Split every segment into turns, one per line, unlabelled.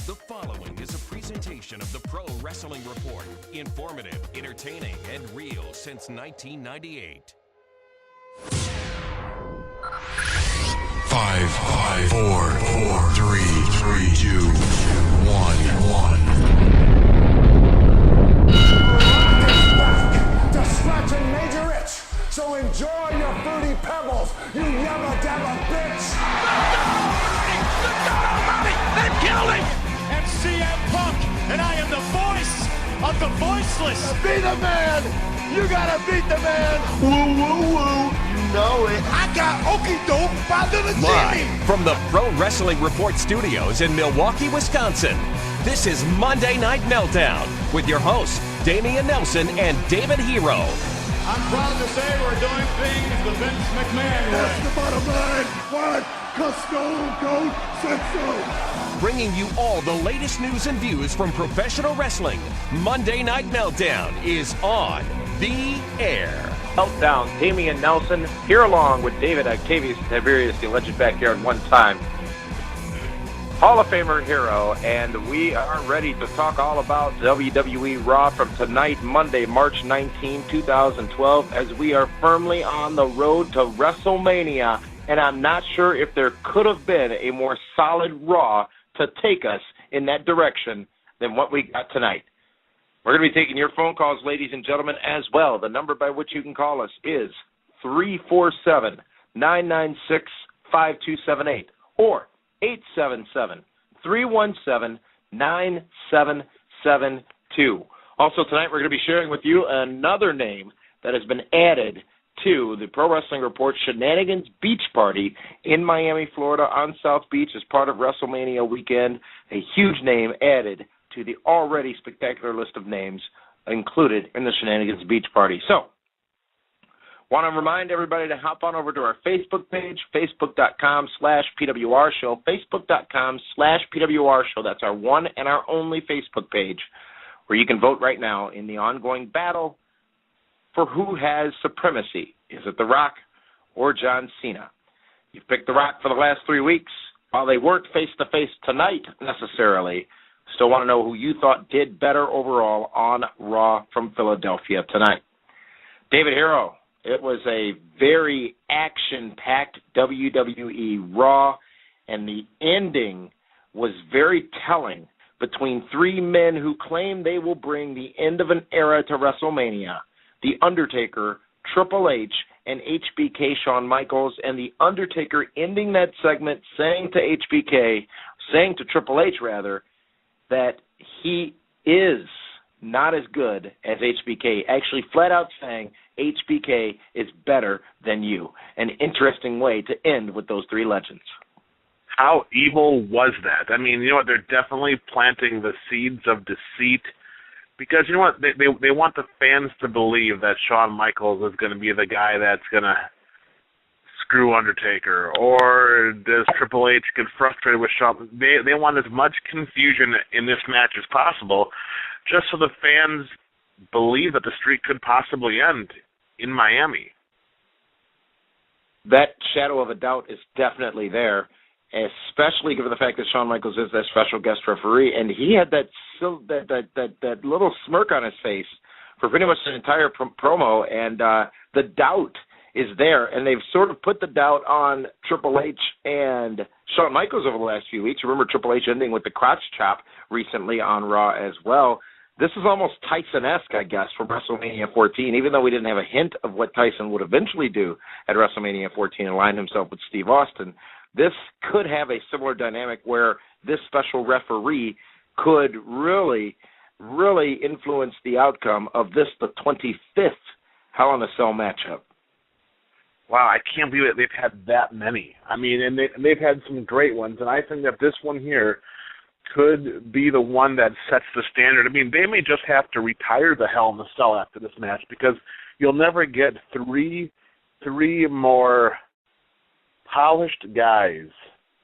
The following is a presentation of the Pro Wrestling Report. Informative, entertaining, and real since 1998.
5, 4, 3, 2, 1.
To scratch and major itch. So enjoy your fruity pebbles, you yabba dabba bitch.
The God Almighty! They've killed him! And CM Punk, and I am the voice of the voiceless.
Be the man! You gotta beat the man! Woo, woo, woo! You know it. I got okie doke by little Jimmy!
Live from the Pro Wrestling Report studios in Milwaukee, Wisconsin, this is Monday Night Meltdown with your hosts, Damian Nelson and David Hero.
I'm proud to say we're doing things the Vince McMahon way.
That's the bottom line! What? Cause Stone Cold said so!
Bringing you all the latest news and views from professional wrestling. Monday Night Meltdown is on the air.
Meltdown, Damian Nelson, here along with David Octavius Tiberius, the alleged backyard one-time Hall of Famer Hero, and we are ready to talk all about WWE Raw from tonight, Monday, March 19, 2012, as we are firmly on the road to WrestleMania, and I'm not sure if there could have been a more solid Raw to take us in that direction than what we got tonight. We're going to be taking your phone calls, ladies and gentlemen, as well. The number by which you can call us is 347-996-5278 or 877-317-9772. Also, tonight we're going to be sharing with you another name that has been added to the Pro Wrestling Report Shenanigans Beach Party in Miami, Florida on South Beach as part of WrestleMania weekend. A huge name added to the already spectacular list of names included in the Shenanigans Beach Party. So, want to remind everybody to hop on over to our Facebook page, facebook.com/PWR Show, facebook.com/PWR Show. That's our one and our only Facebook page where you can vote right now in the ongoing battle for who has supremacy. Is it The Rock or John Cena? You've picked The Rock for the last 3 weeks. While they weren't face-to-face tonight necessarily, still want to know who you thought did better overall on Raw from Philadelphia tonight. David Hero, it was a very action-packed WWE Raw, and the ending was very telling between three men who claim they will bring the end of an era to WrestleMania. The Undertaker, Triple H, and HBK Shawn Michaels, and The Undertaker ending that segment saying to Triple H rather, that he is not as good as HBK, actually flat out saying HBK is better than you. An interesting way to end with those three legends.
How evil was that? I mean, you know what, they're definitely planting the seeds of deceit. Because, you know what, they want the fans to believe that Shawn Michaels is going to be the guy that's going to screw Undertaker, or does Triple H get frustrated with Shawn? They want as much confusion in this match as possible, just so the fans believe that the streak could possibly end in Miami.
That shadow of a doubt is definitely there, especially given the fact that Shawn Michaels is that special guest referee, and he had that little smirk on his face for pretty much the entire promo, and the doubt is there, and they've sort of put the doubt on Triple H and Shawn Michaels over the last few weeks. Remember Triple H ending with the crotch chop recently on Raw as well. This is almost Tyson-esque, I guess, for WrestleMania 14, even though we didn't have a hint of what Tyson would eventually do at WrestleMania 14 and align himself with Steve Austin. This could have a similar dynamic where this special referee could really, really influence the outcome of this, the 25th Hell in a Cell matchup.
Wow, I can't believe it. They've had that many. I mean, and they've had some great ones, and I think that this one here could be the one that sets the standard. I mean, they may just have to retire the Hell in a Cell after this match, because you'll never get three more polished guys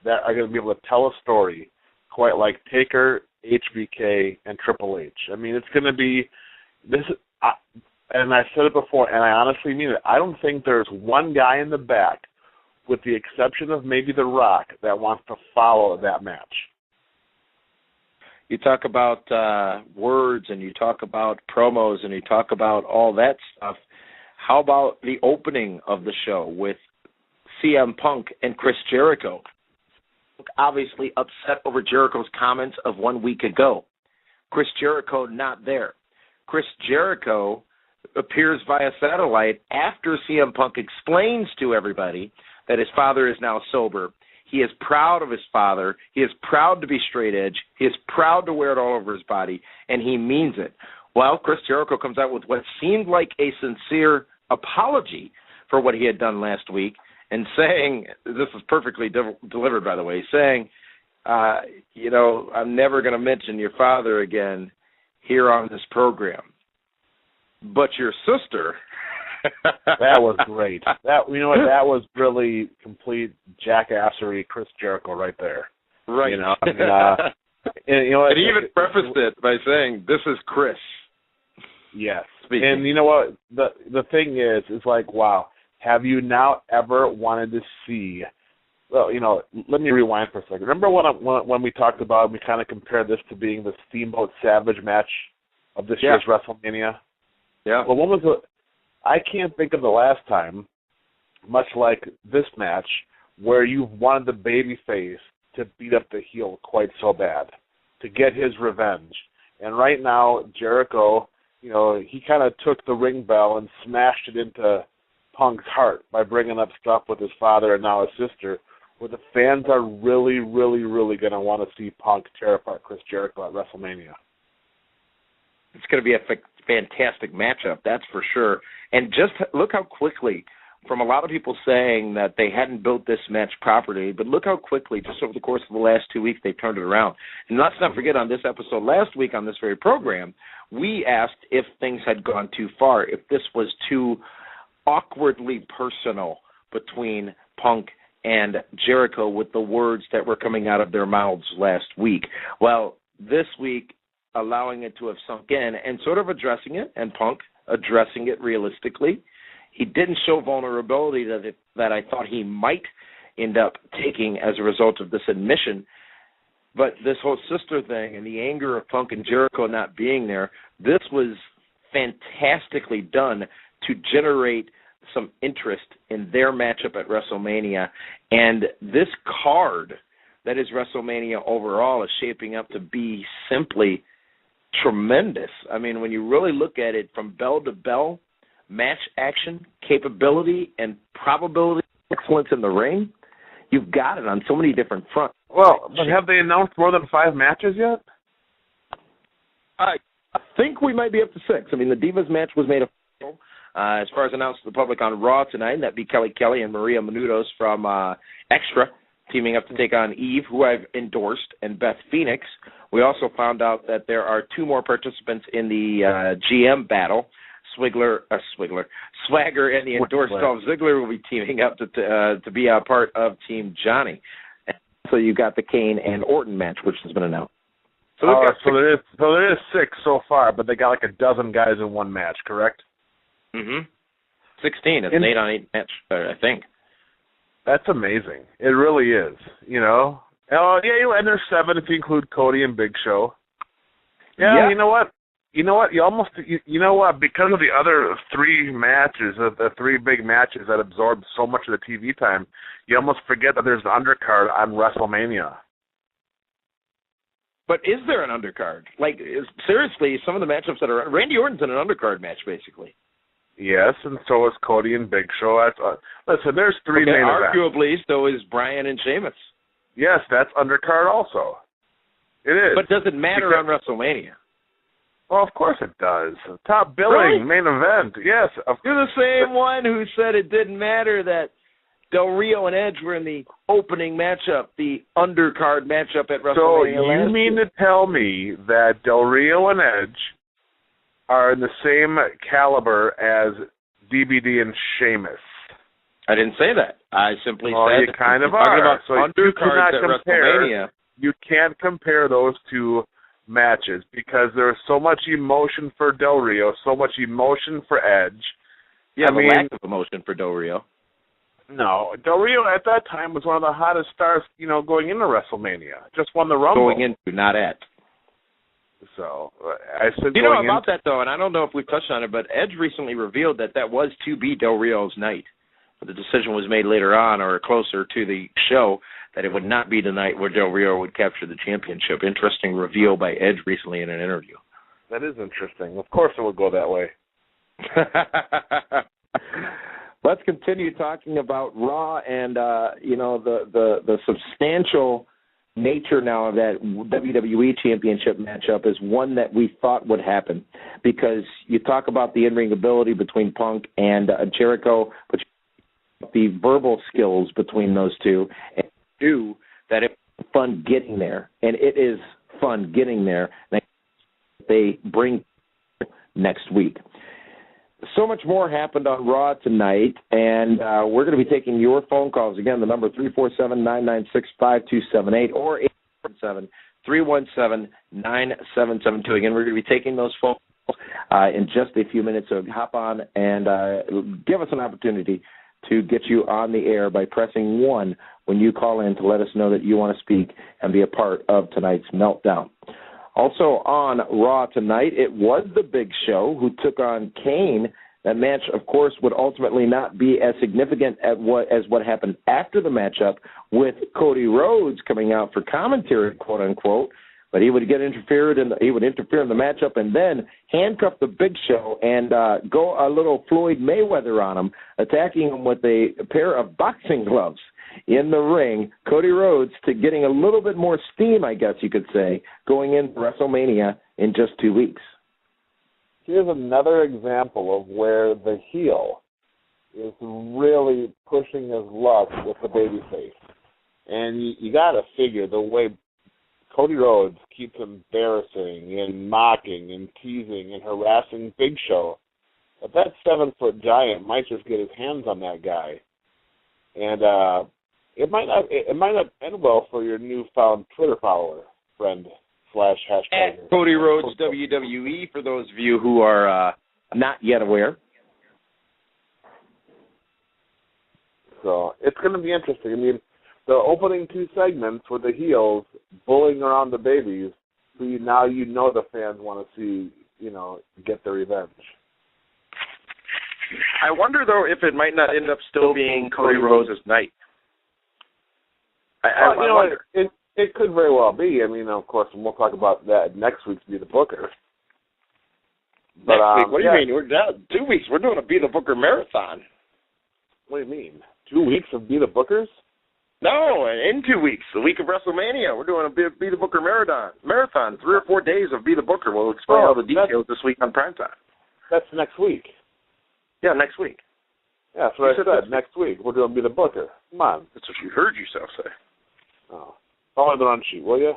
that are going to be able to tell a story quite like Taker, HBK, and Triple H. I mean, it's going to be this. And I said it before, and I honestly mean it. I don't think there's one guy in the back, with the exception of maybe The Rock, that wants to follow that match.
you talk about words, and you talk about promos, and you talk about all that stuff. How about the opening of the show with CM Punk and Chris Jericho? Obviously upset over Jericho's comments of 1 week ago. Chris Jericho not there. Chris Jericho appears via satellite after CM Punk explains to everybody that his father is now sober. He is proud of his father. He is proud to be straight edge. He is proud to wear it all over his body, and he means it. Well, Chris Jericho comes out with what seemed like a sincere apology for what he had done last week, and saying, this is perfectly delivered, by the way, saying, I'm never going to mention your father again here on this program. But your sister...
That was great. That was really complete jackassery Chris Jericho right there.
Right.
And
he even prefaced it by saying, "This is Chris."
Yes.
Speaking.
And you know what? The thing is like, wow, have you now ever wanted to see? Well, let me rewind for a second. Remember when we talked about, we kind of compared this to being the Steamboat Savage match of this year's WrestleMania?
Yeah.
Well, when was I can't think of the last time, much like this match, where you've wanted the babyface to beat up the heel quite so bad, to get his revenge. And right now, Jericho, he kind of took the ring bell and smashed it into Punk's heart by bringing up stuff with his father and now his sister, where the fans are really, really, really going to want to see Punk tear apart Chris Jericho at WrestleMania.
It's going to be a fantastic matchup, that's for sure. And just look how quickly, from a lot of people saying that they hadn't built this match properly, but look how quickly, just over the course of the last 2 weeks, they turned it around. And let's not forget, on this episode last week on this very program, we asked if things had gone too far, if this was too awkwardly personal between Punk and Jericho with the words that were coming out of their mouths last week. Well, this week, allowing it to have sunk in and sort of addressing it, and Punk addressing it realistically. He didn't show vulnerability that I thought he might end up taking as a result of this admission. But this whole sister thing and the anger of Punk and Jericho not being there, this was fantastically done to generate some interest in their matchup at WrestleMania. And this card that is WrestleMania overall is shaping up to be simply tremendous. I mean, when you really look at it from bell to bell, match action, capability, and probability of excellence in the ring, you've got it on so many different fronts.
Well, but have they announced more than 5 matches yet?
I think we might be up to 6. I mean, the Divas match was made official as far as announced to the public on Raw tonight. That'd be Kelly Kelly and Maria Menounos from Extra, teaming up to take on Eve, who I've endorsed, and Beth Phoenix. We also found out that there are 2 more participants in the GM battle. Swagger and the endorsed Dolph Ziggler will be teaming up to be a part of Team Johnny. And so you got the Kane and Orton match, which has been announced. So,
there is 6 so far, but they got like a dozen guys in one match, correct?
16. It's an 8-on-8 match, I think.
That's amazing. It really is, Oh, yeah, and there's 7 if you include Cody and Big Show. Yeah. You know what? Because of the other 3 matches, the 3 big matches that absorbed so much of the TV time, you almost forget that there's an undercard on WrestleMania.
But is there an undercard? Like, seriously, some of the matchups that are... Randy Orton's in an undercard match, basically.
Yes, and so is Cody and Big Show. Listen, there's 3 main events.
Arguably, so is Bryan and Sheamus.
Yes, that's undercard also. It is.
But does it matter on WrestleMania?
Well, of course it does. Top billing, main event, yes.
You're the same one who said it didn't matter that Del Rio and Edge were in the opening matchup, the undercard matchup at WrestleMania.
So you mean to tell me that Del Rio and Edge are in the same caliber as DBD and Sheamus?
I didn't say that. I simply
said
you
kind of
are.
So
undercards at WrestleMania.
You can't compare those 2 matches because there's so much emotion for Del Rio, so much emotion for Edge.
Yeah, lack of emotion for Del Rio.
No, Del Rio at that time was one of the hottest stars, going into WrestleMania. Just won the Rumble.
Going into, not at.
So I said,
you know about that though, and I don't know if we've touched on it, but Edge recently revealed that was to be Del Rio's night. But the decision was made later on, or closer to the show, that it would not be the night where Del Rio would capture the championship. Interesting reveal by Edge recently in an interview.
That is interesting. Of course, it would go that way.
Let's continue talking about Raw and the substantial nature now of that WWE Championship matchup is one that we thought would happen, because you talk about the in-ring ability between Punk and Jericho, but the verbal skills between those two, and do that it's fun getting there, and it is fun getting there. They bring next week. So much more happened on Raw tonight, and we're going to be taking your phone calls. Again, the number 347-996-5278 or 877-317-9772. Again, we're going to be taking those phone calls in just a few minutes, so hop on and give us an opportunity to get you on the air by pressing 1 when you call in to let us know that you want to speak and be a part of tonight's Meltdown. Also on Raw tonight, it was the Big Show who took on Kane. That match, of course, would ultimately not be as significant as what happened after the matchup, with Cody Rhodes coming out for commentary, quote unquote. But he would interfere in the matchup and then handcuff the Big Show and go a little Floyd Mayweather on him, attacking him with a pair of boxing gloves in the ring. Cody Rhodes to getting a little bit more steam, I guess you could say, going into WrestleMania in just 2 weeks.
Here's another example of where the heel is really pushing his luck with the babyface. And you got to figure the way Cody Rhodes keeps embarrassing and mocking and teasing and harassing Big Show, that 7-foot giant might just get his hands on that guy. And it might not end well for your newfound Twitter follower, friend / hashtag.
Cody Rhodes WWE, for those of you who are not yet aware.
So it's going to be interesting. I mean, the opening 2 segments were the heels bullying around the babies, who now the fans want to see, get their revenge.
I wonder, though, if it might not end up still being Cody Rhodes' night. I wonder.
It could very well be. I mean, of course, and we'll talk about that next week's Be the Booker. But,
next week? What do you mean? We're down 2 weeks. We're doing a Be the Booker marathon.
What do you mean? 2 weeks of Be the Bookers?
No, in 2 weeks, the week of WrestleMania, we're doing a Be the Booker marathon. 3 or 4 days of Be the Booker. We'll explain all the details this week on primetime.
That's next week.
Yeah, next week.
Yeah, that's what I said. Next week, we're doing Be the Booker. Come on.
That's what you heard yourself say.
Oh. Follow the run sheet, will you?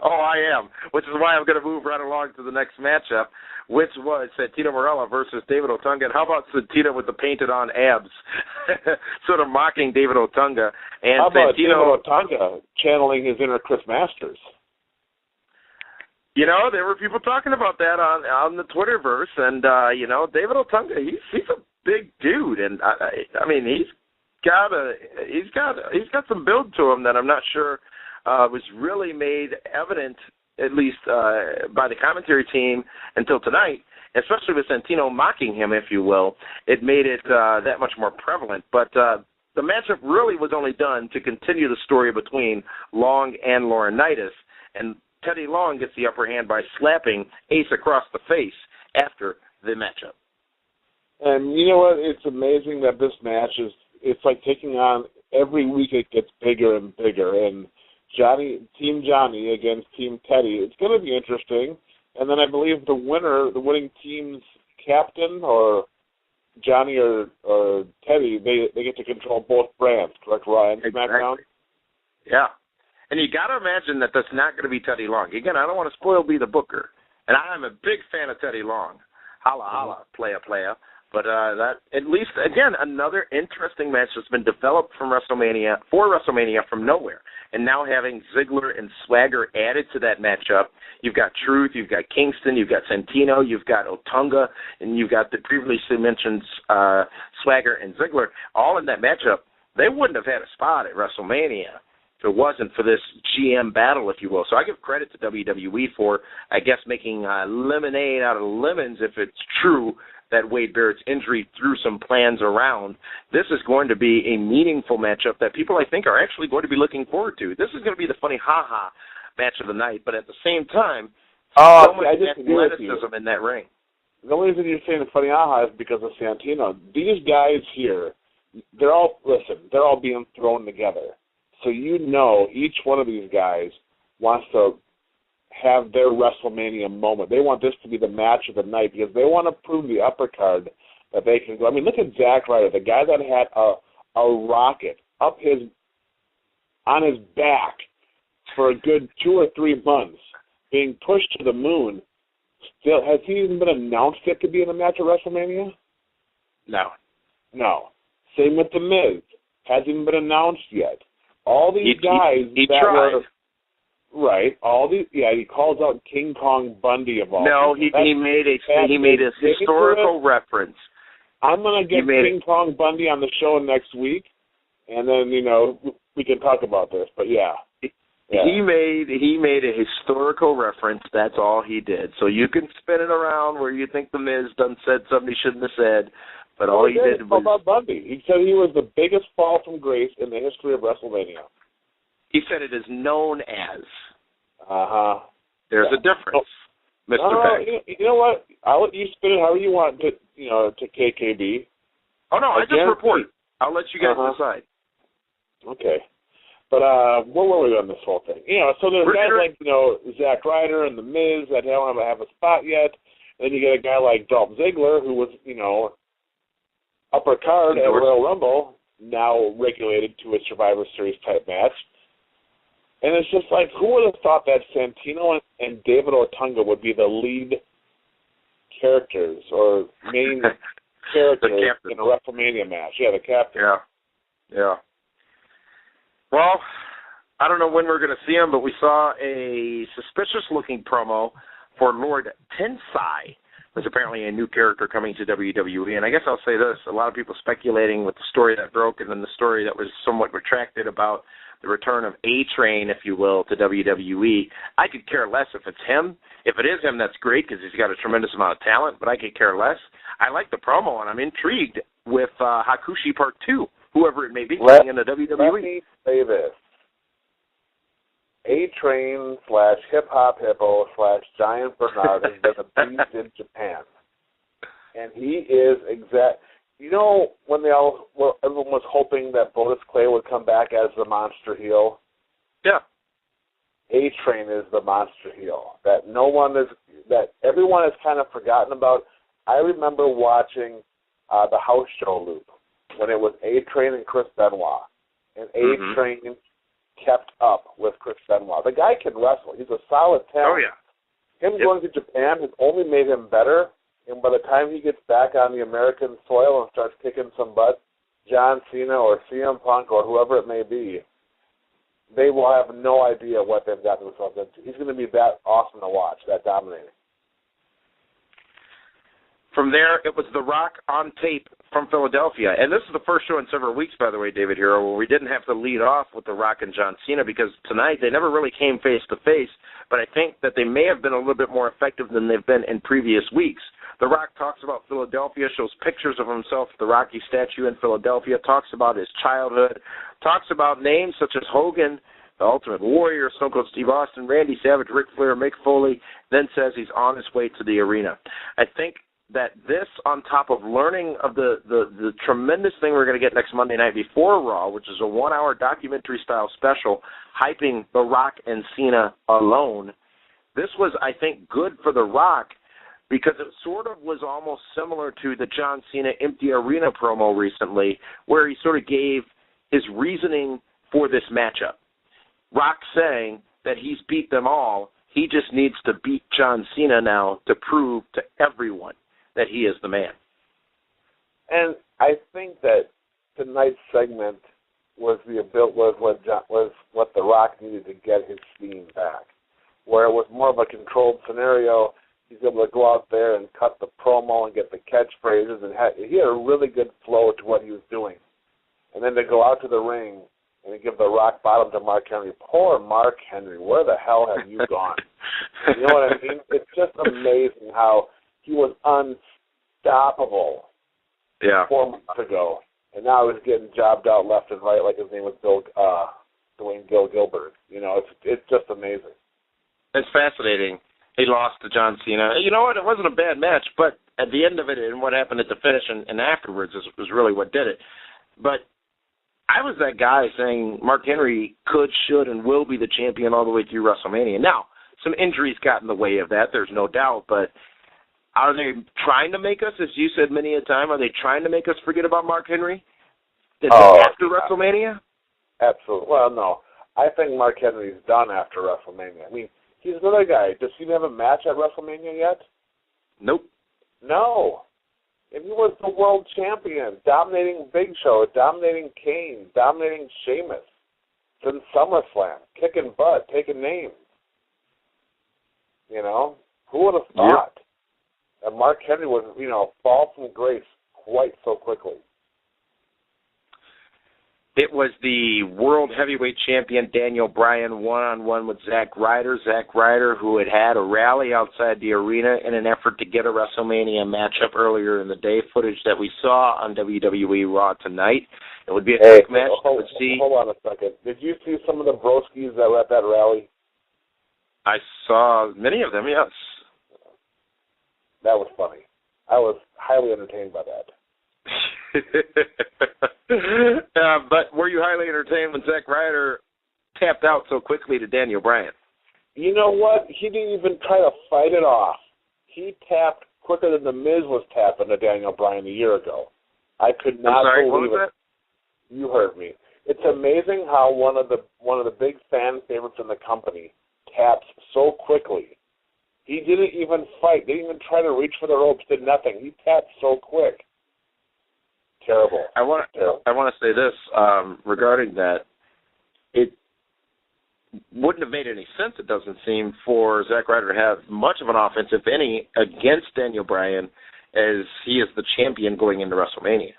Oh, I am, which is why I'm going to move right along to the next matchup, which was Santino Marella versus David Otunga. And how about Santino with the painted-on abs, sort of mocking David Otunga? And
how about
Santino,
David Otunga channeling his inner Chris Masters?
There were people talking about that on the Twitterverse, and David Otunga, he's a big dude, and I mean he's got some build to him that I'm not sure was really made evident, at least by the commentary team until tonight, especially with Santino mocking him, if you will. It made it that much more prevalent. But the matchup really was only done to continue the story between Long and Laurinaitis, and Teddy Long gets the upper hand by slapping Ace across the face after the matchup.
And you know what? It's amazing that this match it's like taking on, every week it gets bigger and bigger. And Team Johnny against Team Teddy, it's going to be interesting. And then I believe the winning team's captain, or Johnny or Teddy, they get to control both brands, correct, Ryan? SmackDown?
Yeah. And you got to imagine that that's not going to be Teddy Long. Again, I don't want to spoil Be the Booker. And I'm a big fan of Teddy Long. Holla, holla, playa. But that, at least, again, another interesting match that's been developed for WrestleMania from nowhere. And now having Ziggler and Swagger added to that matchup, you've got Truth, you've got Kingston, you've got Santino, you've got Otunga, and you've got the previously mentioned Swagger and Ziggler, all in that matchup. They wouldn't have had a spot at WrestleMania if it wasn't for this GM battle, if you will. So I give credit to WWE for, I guess, making lemonade out of lemons, if it's true that Wade Barrett's injury threw some plans around. This is going to be a meaningful matchup that people, I think, are actually going to be looking forward to. This is going to be the funny ha-ha match of the night, but at the same time, so much athleticism in that ring.
The only reason you're saying the funny aha is because of Santino. These guys here, they're all being thrown together. So you know each one of these guys wants to have their WrestleMania moment. They want this to be the match of the night because they want to prove the upper card that they can go. I mean, look at Zack Ryder, the guy that had a rocket on his back for a good 2 or 3 months, being pushed to the moon. Still, has he even been announced yet to be in a match at WrestleMania? No. Same with The Miz. Hasn't even been announced yet. All these guys
he tried.
Right. He calls out King Kong Bundy of all.
No, he made a historical reference.
I'm gonna get King Kong Bundy on the show next week, and then we can talk about this. But yeah.
He made a historical reference. That's all he did. So you can spin it around where you think the Miz done said something he shouldn't have said, but all he did was
about Bundy. He said he was the biggest fall from grace in the history of WrestleMania.
He said it is known as. There's a difference, Mr. Peg.
You know what? I'll let you spin it however you want to KKB.
Oh no, I just report. I'll let you guys decide.
Okay. But where were we on this whole thing? So there's guys like, Zack Ryder and The Miz that don't have a spot yet. And then you get a guy like Dolph Ziggler, who was, upper card at Royal Rumble, now regulated to a Survivor Series type match. And it's just like, who would have thought that Santino and David Otunga would be the lead characters or main characters in a WrestleMania match? Yeah, the captain.
Yeah. Well, I don't know when we're going to see him, but we saw a suspicious-looking promo for Lord Tensai. There's apparently a new character coming to WWE, and I guess I'll say this. A lot of people speculating with the story that broke and then the story that was somewhat retracted about the return of A-Train, if you will, to WWE. I could care less if it's him. If it is him, that's great because he's got a tremendous amount of talent, but I could care less. I like the promo, and I'm intrigued with Hakushi Part 2. Whoever it may be coming into WWE.
Let me say this. A-Train / Hip Hop Hippo / Giant Bernard has been a beast in Japan. And he is when everyone was hoping that Brodus Clay would come back as the monster heel?
Yeah.
A-Train is the monster heel. That everyone has kind of forgotten about. I remember watching the house show loop when it was A-Train and Chris Benoit. And A-Train kept up with Chris Benoit. The guy can wrestle. He's a solid talent.
Oh, yeah.
Going to Japan has only made him better. And by the time he gets back on the American soil and starts kicking some butt, John Cena or CM Punk or whoever it may be, they will have no idea what they've got themselves into. He's going to be that awesome to watch, that dominating.
From there, it was The Rock on tape from Philadelphia. And this is the first show in several weeks, by the way, David Hero, where we didn't have to lead off with The Rock and John Cena because tonight they never really came face-to-face, but I think that they may have been a little bit more effective than they've been in previous weeks. The Rock talks about Philadelphia, shows pictures of himself at the Rocky statue in Philadelphia, talks about his childhood, talks about names such as Hogan, the Ultimate Warrior, Stone Cold Steve Austin, Randy Savage, Ric Flair, Mick Foley, then says he's on his way to the arena. I think that this, on top of learning of the tremendous thing we're going to get next Monday night before Raw, which is a 1-hour documentary-style special hyping The Rock and Cena alone, this was, I think, good for The Rock because it sort of was almost similar to the John Cena Empty Arena promo recently where he sort of gave his reasoning for this matchup. Rock saying that he's beat them all. He just needs to beat John Cena now to prove to everyone that he is the man.
And I think that tonight's segment was what The Rock needed to get his steam back, where it was more of a controlled scenario. He's able to go out there and cut the promo and get the catchphrases, and he had a really good flow to what he was doing. And then to go out to the ring and he give the rock bottom to Mark Henry. Poor Mark Henry, where the hell have you gone? You know what I mean? It's just amazing how he was unstoppable 4 months ago, and now he's getting jobbed out left and right like his name was Dwayne Gilbert. You know, it's just amazing.
It's fascinating. He lost to John Cena. You know what? It wasn't a bad match, but at the end of it and what happened at the finish and afterwards was really what did it. But I was that guy saying Mark Henry could, should, and will be the champion all the way through WrestleMania. Now, some injuries got in the way of that, there's no doubt, but are they trying to make us, as you said many a time, are they trying to make us forget about Mark Henry? After WrestleMania?
Absolutely. Well, no. I think Mark Henry's done after WrestleMania. I mean, he's another guy. Does he have a match at WrestleMania yet?
Nope.
No. And he was the world champion, dominating Big Show, dominating Kane, dominating Sheamus since SummerSlam, kicking butt, taking names. You know? Who would have thought that Mark Henry would, fall from grace quite so quickly?
It was the world heavyweight champion Daniel Bryan one-on-one with Zack Ryder. Zack Ryder, who had a rally outside the arena in an effort to get a WrestleMania matchup earlier in the day, footage that we saw on WWE Raw tonight. It would be a quick match.
Hold on a second. Did you see some of the broskies that were at that rally?
I saw many of them, yes.
That was funny. I was highly entertained by that.
But were you highly entertained when Zack Ryder tapped out so quickly to Daniel Bryan?
You know what? He didn't even try to fight it off. He tapped quicker than The Miz was tapping to Daniel Bryan a year ago. I could not believe
what was
it.
That?
You heard me. It's amazing how one of the big fan favorites in the company taps so quickly. He didn't even fight. Didn't even try to reach for the ropes. Did nothing. He tapped so quick. Terrible.
I want to say this regarding that. It wouldn't have made any sense, it doesn't seem, for Zack Ryder to have much of an offense, if any, against Daniel Bryan, as he is the champion going into WrestleMania.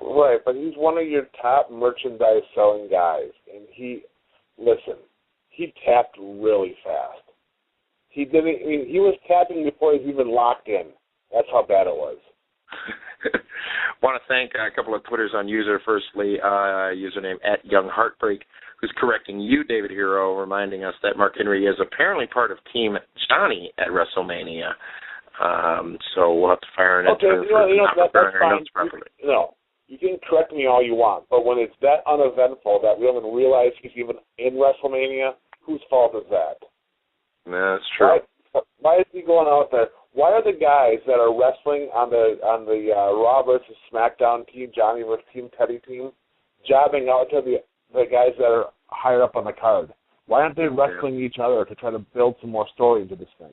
Right, but he's one of your top merchandise selling guys, and he tapped really fast. He was tapping before he was even locked in. That's how bad it was.
Want to thank a couple of Twitters on user. Firstly, username @YoungHeartbreak, who's correcting you, David Hero, reminding us that Mark Henry is apparently part of Team Johnny at WrestleMania. So we'll have to fire an intern for
that's fine. You can correct me all you want, but when it's that uneventful that we don't even realize he's even in WrestleMania, whose fault is that?
Yeah, that's true.
Why is he going out there? Why are the guys that are wrestling on the Raw versus SmackDown team, Johnny versus Team Teddy team, jobbing out to the guys that are higher up on the card? Why aren't they wrestling each other to try to build some more story into this thing?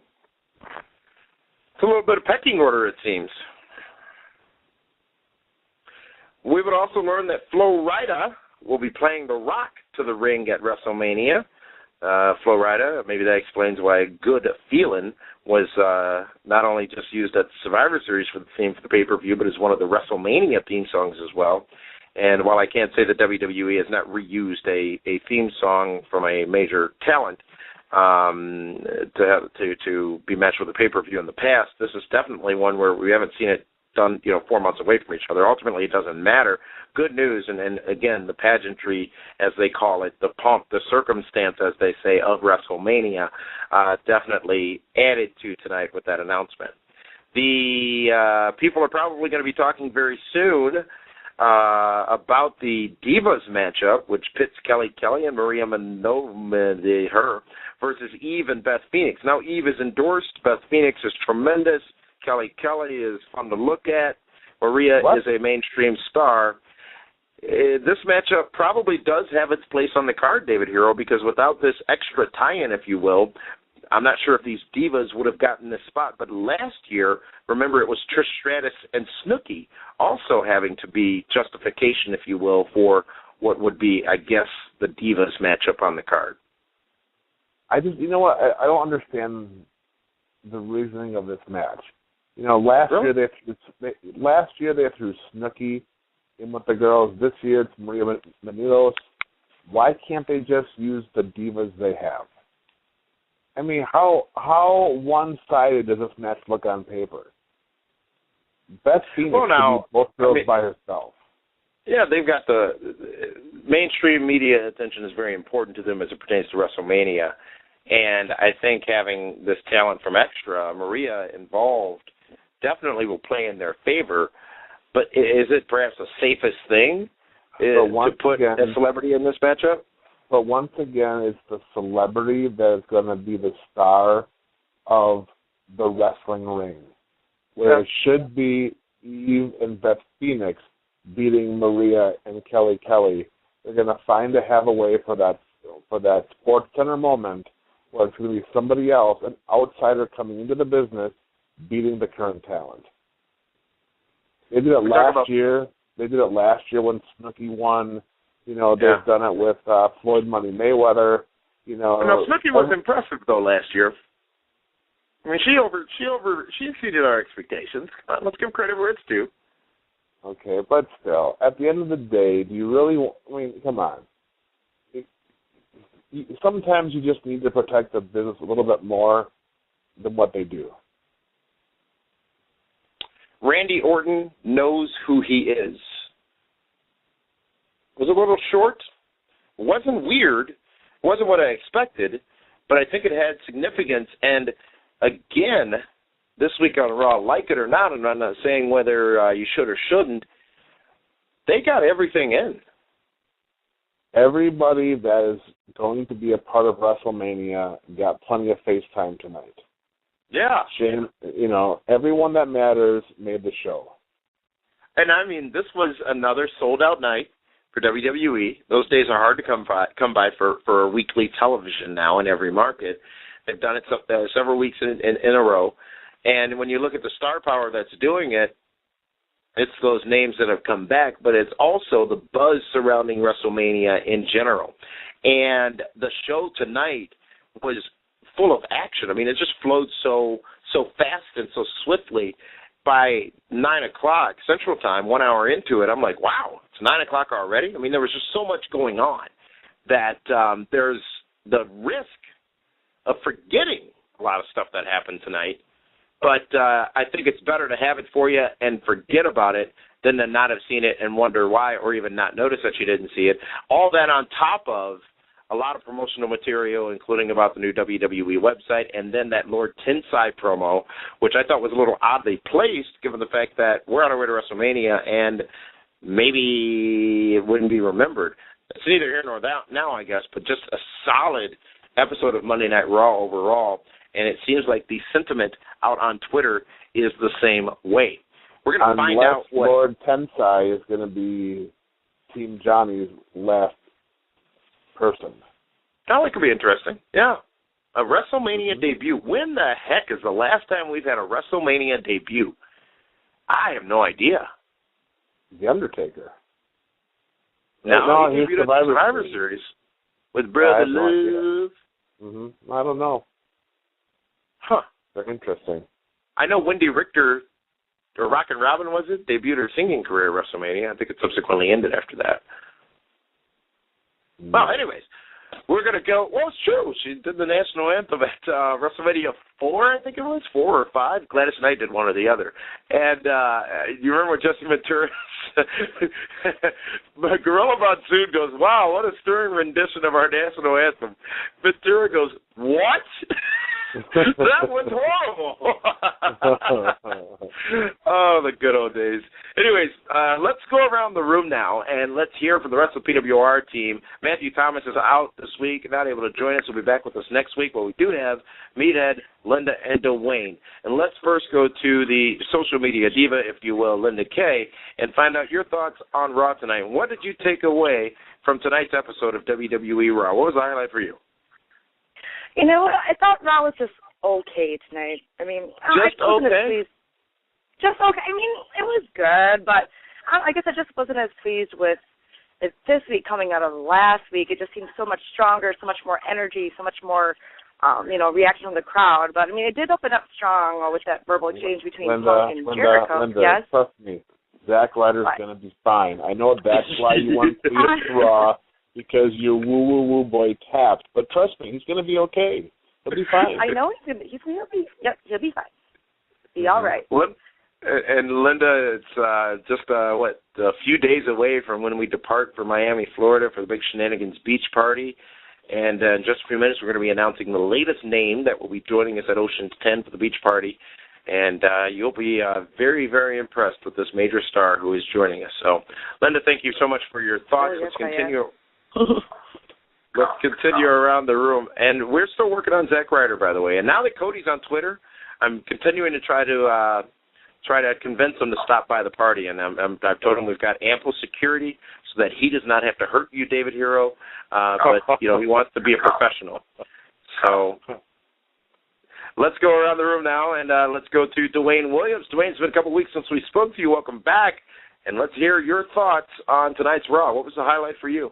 It's a little bit of pecking order, it seems. We would also learn that Flo Rida will be playing The Rock to the ring at WrestleMania. Flo Rida, maybe that explains why Good Feelin' was not only just used at Survivor Series for the theme for the pay-per-view, but is one of the WrestleMania theme songs as well. And while I can't say that WWE has not reused a theme song from a major talent to be matched with a pay-per-view in the past, this is definitely one where we haven't seen it done, 4 months away from each other. Ultimately, it doesn't matter. Good news, and again, the pageantry, as they call it, the pomp, the circumstance, as they say, of WrestleMania, definitely added to tonight with that announcement. The people are probably going to be talking very soon about the Divas matchup, which pits Kelly and Maria Menounos, versus Eve and Beth Phoenix. Now, Eve is endorsed. Beth Phoenix is tremendous. Kelly is fun to look at. Maria is a mainstream star. This matchup probably does have its place on the card, David Hero, because without this extra tie-in, if you will, I'm not sure if these divas would have gotten this spot. But last year, remember, it was Trish Stratus and Snooki also having to be justification, if you will, for what would be, I guess, the divas matchup on the card.
I don't understand the reasoning of this match. Last year they threw Snooki And with the girls this year, it's Maria Menounos. Why can't they just use the divas they have? I mean, how one-sided does this match look on paper? Beth Phoenix could be both girls by herself.
Yeah, they've got the mainstream media attention is very important to them as it pertains to WrestleMania. And I think having this talent from Extra, Maria involved, definitely will play in their favor. But is it perhaps the safest thing to put a celebrity in this matchup?
But once again, it's the celebrity that is going to be the star of the wrestling ring. Where it should be Eve and Beth Phoenix beating Maria and Kelly. They're going to have a way for that Sports Center moment where it's going to be somebody else, an outsider coming into the business, beating the current talent. They did it last year. They did it last year when Snooki won. They've done it with Floyd Money Mayweather.
Snooki was impressive though last year. I mean, she exceeded our expectations. Let's give credit where it's due.
Okay, but still, at the end of the day, do you really? I mean, come on. Sometimes you just need to protect the business a little bit more than what they do.
Randy Orton knows who he is. Was a little short. Wasn't weird. Wasn't what I expected, but I think it had significance. And again, this week on Raw, like it or not, and I'm not saying whether you should or shouldn't, they got everything in.
Everybody that is going to be a part of WrestleMania got plenty of FaceTime tonight.
Yeah.
Shane, everyone that matters made the show.
And I mean, this was another sold-out night for WWE. Those days are hard to come by for weekly television now in every market. They've done it several weeks in a row. And when you look at the star power that's doing it, it's those names that have come back, but it's also the buzz surrounding WrestleMania in general. And the show tonight was full of action. I mean, it just flowed so fast and so swiftly. By 9 o'clock Central Time, 1 hour into it, I'm like, wow, it's 9 o'clock already? I mean, there was just so much going on that there's the risk of forgetting a lot of stuff that happened tonight. But I think it's better to have it for you and forget about it than to not have seen it and wonder why, or even not notice that you didn't see it. All that on top of a lot of promotional material, including about the new WWE website, and then that Lord Tensai promo, which I thought was a little oddly placed, given the fact that we're on our way to WrestleMania and maybe it wouldn't be remembered. It's neither here nor now, I guess, but just a solid episode of Monday Night Raw overall, and it seems like the sentiment out on Twitter is the same way. We're going to find out what
Lord Tensai is going to be Team Johnny's last person.
Oh, it could be interesting. Yeah. A WrestleMania debut. When the heck is the last time we've had a WrestleMania debut? I have no idea.
The Undertaker.
No, he debuted at the Survivor Series with Brother Love.
Mm-hmm. I don't know.
Huh.
Very interesting.
I know Wendy Richter, or Rockin' Robin, was it? Debuted her singing career at WrestleMania. I think it subsequently ended after that. Well, anyways, we're going to go. Well, it's true. She did the national anthem at WrestleMania 4, I think it was, 4 or 5. Gladys Knight did one or the other. And you remember Jesse Ventura? Gorilla Monsoon goes, wow, what a stirring rendition of our national anthem. Ventura goes, what? That was horrible. Oh, the good old days. Anyways, let's go around the room now, and let's hear from the rest of the PWR team. Matthew Thomas is out this week, not able to join us. He'll be back with us next week, but we do have Meathead, Linda, and Dwayne. And let's first go to the social media diva, if you will, Linda Kay, and find out your thoughts on Raw tonight. What did you take away from tonight's episode of WWE Raw? What was the highlight for you?
You know what? I thought Raw was just okay tonight. I mean,
just okay?
Just okay. I mean, it was good, but I guess I just wasn't as pleased with it this week coming out of last week. It just seemed so much stronger, so much more energy, so much more, reaction from the crowd. But, I mean, it did open up strong with that verbal exchange between Punk and Jericho.
Linda,
yes?
trust me. Zack Ryder's going to be fine. I know that's why you want to be Raw, because your woo boy tapped. But trust me, he's going to be okay. He'll be fine.
I know he'll be fine. Be all right.
And Linda, it's just a few days away from when we depart for Miami, Florida for the big Shenanigans Beach Party. And in just a few minutes, we're going to be announcing the latest name that will be joining us at Ocean's 10 for the beach party. And you'll be very, very impressed with this major star who is joining us. So, Linda, thank you so much for your thoughts.
Yes,
Let's continue. Let's continue around the room. And we're still working on Zack Ryder, by the way. And now that Cody's on Twitter, I'm continuing to try to convince him to stop by the party. And I've told him we've got ample security so that he does not have to hurt you, David Hero. But, he wants to be a professional. So let's go around the room now, and let's go to Dwayne Williams. Dwayne, it's been a couple weeks since we spoke to you. Welcome back. And let's hear your thoughts on tonight's Raw. What was the highlight for you?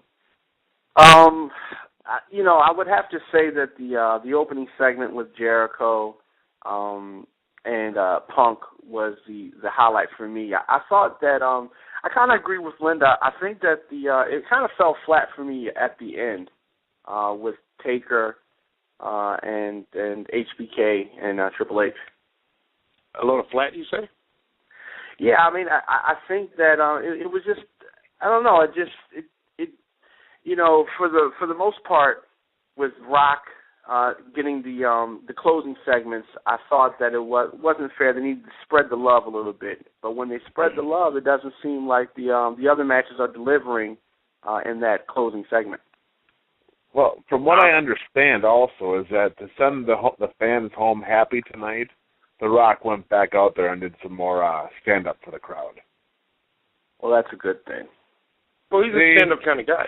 I would have to say that the opening segment with Jericho and Punk was the highlight for me. I thought that I kind of agree with Linda. I think that it kind of fell flat for me at the end with Taker and HBK and Triple H.
A little flat, you say?
Yeah, I mean, I think that it was just, I don't know, for the most part, with Rock getting the closing segments, I thought that it wasn't fair. They needed to spread the love a little bit. But when they spread the love, it doesn't seem like the other matches are delivering in that closing segment.
Well, from what I understand also is that to send the fans home happy tonight, The Rock went back out there and did some more stand-up for the crowd.
Well, that's a good thing.
Well, he's a stand-up kind of guy.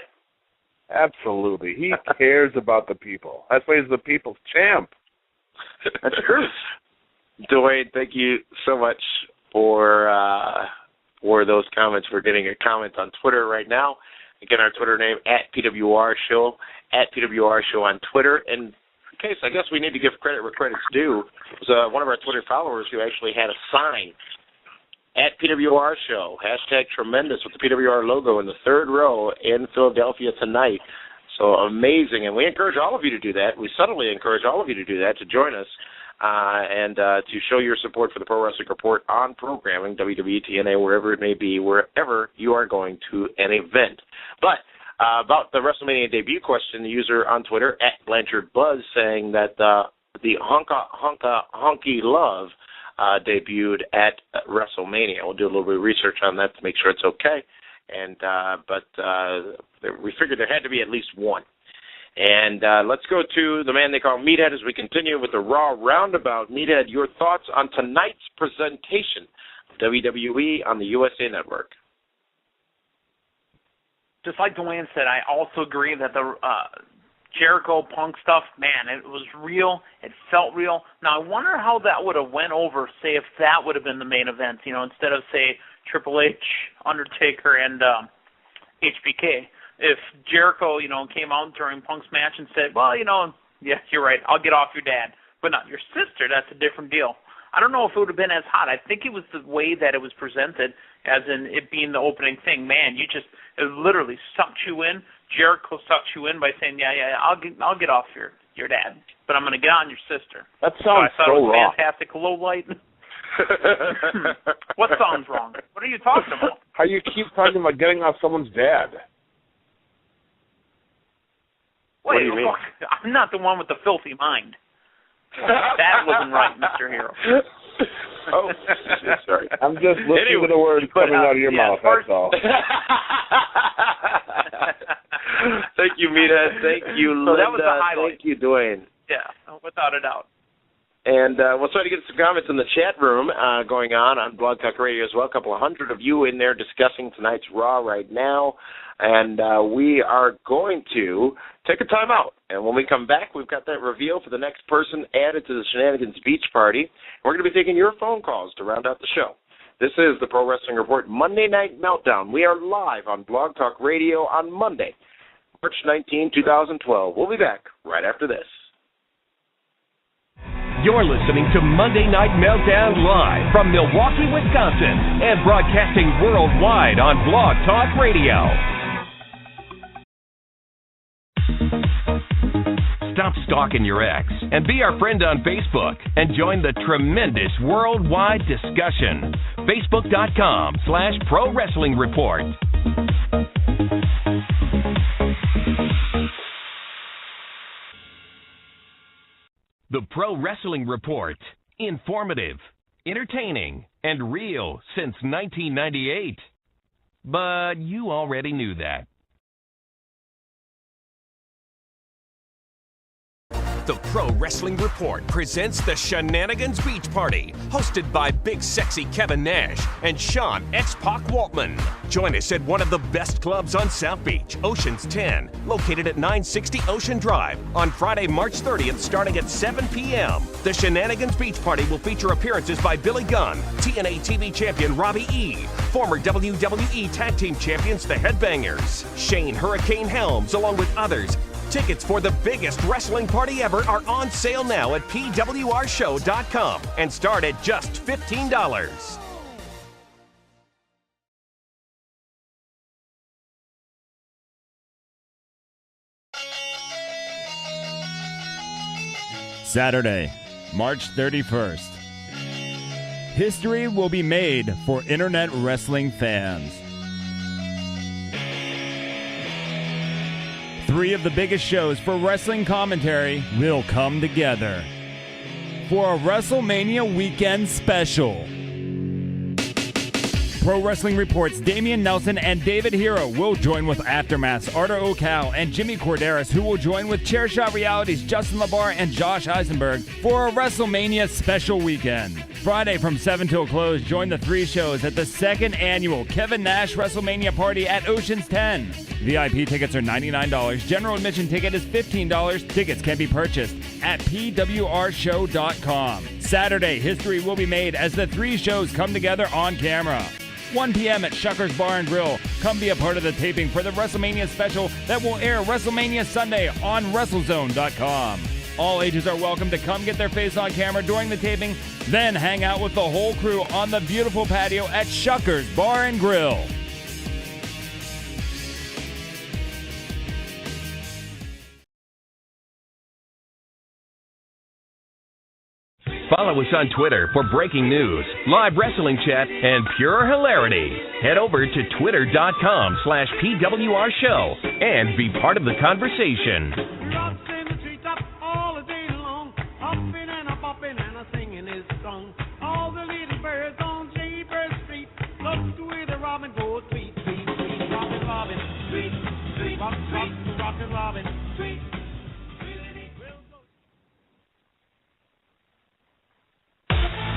Absolutely. He cares about the people. That's why he's the people's champ.
That's true. Dwayne, thank you so much for those comments. We're getting a comment on Twitter right now. Again, our Twitter name, @PWR Show, @PWR Show on Twitter. And in case, I guess we need to give credit where credit's due. It was one of our Twitter followers who actually had a sign, @PWR Show, #tremendous with the PWR logo in the third row in Philadelphia tonight. So amazing. And we encourage all of you to do that. We subtly encourage all of you to do that, to join us and to show your support for the Pro Wrestling Report on programming, WWE, TNA, wherever it may be, wherever you are going to an event. But about the WrestleMania debut question, the user on Twitter, @BlanchardBuzz, saying that the Honky Love debuted at WrestleMania. We'll do a little bit of research on that to make sure it's okay. And but we figured there had to be at least one. And let's go to the man they call Meathead as we continue with the Raw Roundabout. Meathead, your thoughts on tonight's presentation of WWE on the USA Network?
Just like Dwayne said, I also agree that the Jericho Punk stuff, man, it was real. It felt real. Now, I wonder how that would have went over, say, if that would have been the main event, instead of, say, Triple H, Undertaker, and HBK. If Jericho, came out during Punk's match and said, well, yeah, you're right, I'll get off your dad, but not your sister, that's a different deal. I don't know if it would have been as hot. I think it was the way that it was presented, as in it being the opening thing. Man, it literally sucked you in. Jericho sucked you in by saying, yeah, I'll get off your dad, but I'm going to get on your sister.
That sounds
I thought
so
it was
wrong.
Fantastic low light. What sounds wrong? What are you talking about?
How you keep talking about getting off someone's dad?
Wait,
what do you mean?
I'm not the one with the filthy mind. That wasn't right, Mr. Hero.
Oh, sorry.
I'm just listening to the words coming out of your mouth, that's all.
Thank you, Meathead. Thank you, Linda.
So that was the highlight.
Thank you, Dwayne.
Yeah, without a doubt.
And we'll try to get some comments in the chat room going on Blog Talk Radio as well. A couple of hundred of you in there discussing tonight's Raw right now. And we are going to take a time out. And when we come back, we've got that reveal for the next person added to the Shenanigans Beach Party. We're going to be taking your phone calls to round out the show. This is the Pro Wrestling Report Monday Night Meltdown. We are live on Blog Talk Radio on Monday, March 19, 2012. We'll be back right after this.
You're listening to Monday Night Meltdown live from Milwaukee, Wisconsin, and broadcasting worldwide on Blog Talk Radio. Stop stalking your ex and be our friend on Facebook and join the tremendous worldwide discussion. Facebook.com/Pro Wrestling Report. The Pro Wrestling Report. Informative, entertaining, and real since 1998. But you already knew that. The Pro Wrestling Report presents the Shenanigans Beach Party, hosted by Big Sexy Kevin Nash and Sean X-Pac Waltman. Join us at one of the best clubs on South Beach, Ocean's 10, located at 960 Ocean Drive, on Friday, March 30th, starting at 7 p.m. The Shenanigans Beach Party will feature appearances by Billy Gunn, TNA TV champion Robbie E., former WWE Tag Team champions The Headbangers, Shane Hurricane Helms, along with others. Tickets for the biggest wrestling party ever are on sale now at PWRshow.com and start at just $15.
Saturday, March 31st. History will be made for internet wrestling fans. 3 of the biggest shows for wrestling commentary will come together for a WrestleMania weekend special. Pro Wrestling Report's Damian Nelson and David Hero will join with Aftermath's Artur O'Cal and Jimmy Corderas, who will join with Chairshot Reality's Justin LaBar and Josh Eisenberg for a WrestleMania special weekend. Friday from 7 till close, join the 3 shows at the 2nd annual Kevin Nash WrestleMania party at Ocean's 10. VIP tickets are $99. General admission ticket is $15. Tickets can be purchased at PWRshow.com. Saturday, history will be made as the 3 shows come together on camera. 1 p.m. at Shuckers Bar and Grill. Come be a part of the taping for the WrestleMania special that will air WrestleMania Sunday on WrestleZone.com. All ages are welcome to come get their face on camera during the taping, then hang out with the whole crew on the beautiful patio at Shuckers Bar and Grill.
Follow us on Twitter for breaking news, live wrestling chat, and pure hilarity. Head over to twitter.com/PWR Show and be part of the conversation.
All the little birds on Jaybird Street love to hear the robin go tweet, tweet, tweet, robin, robin, tweet, tweet, rock, rock, rockin' robin, tweet.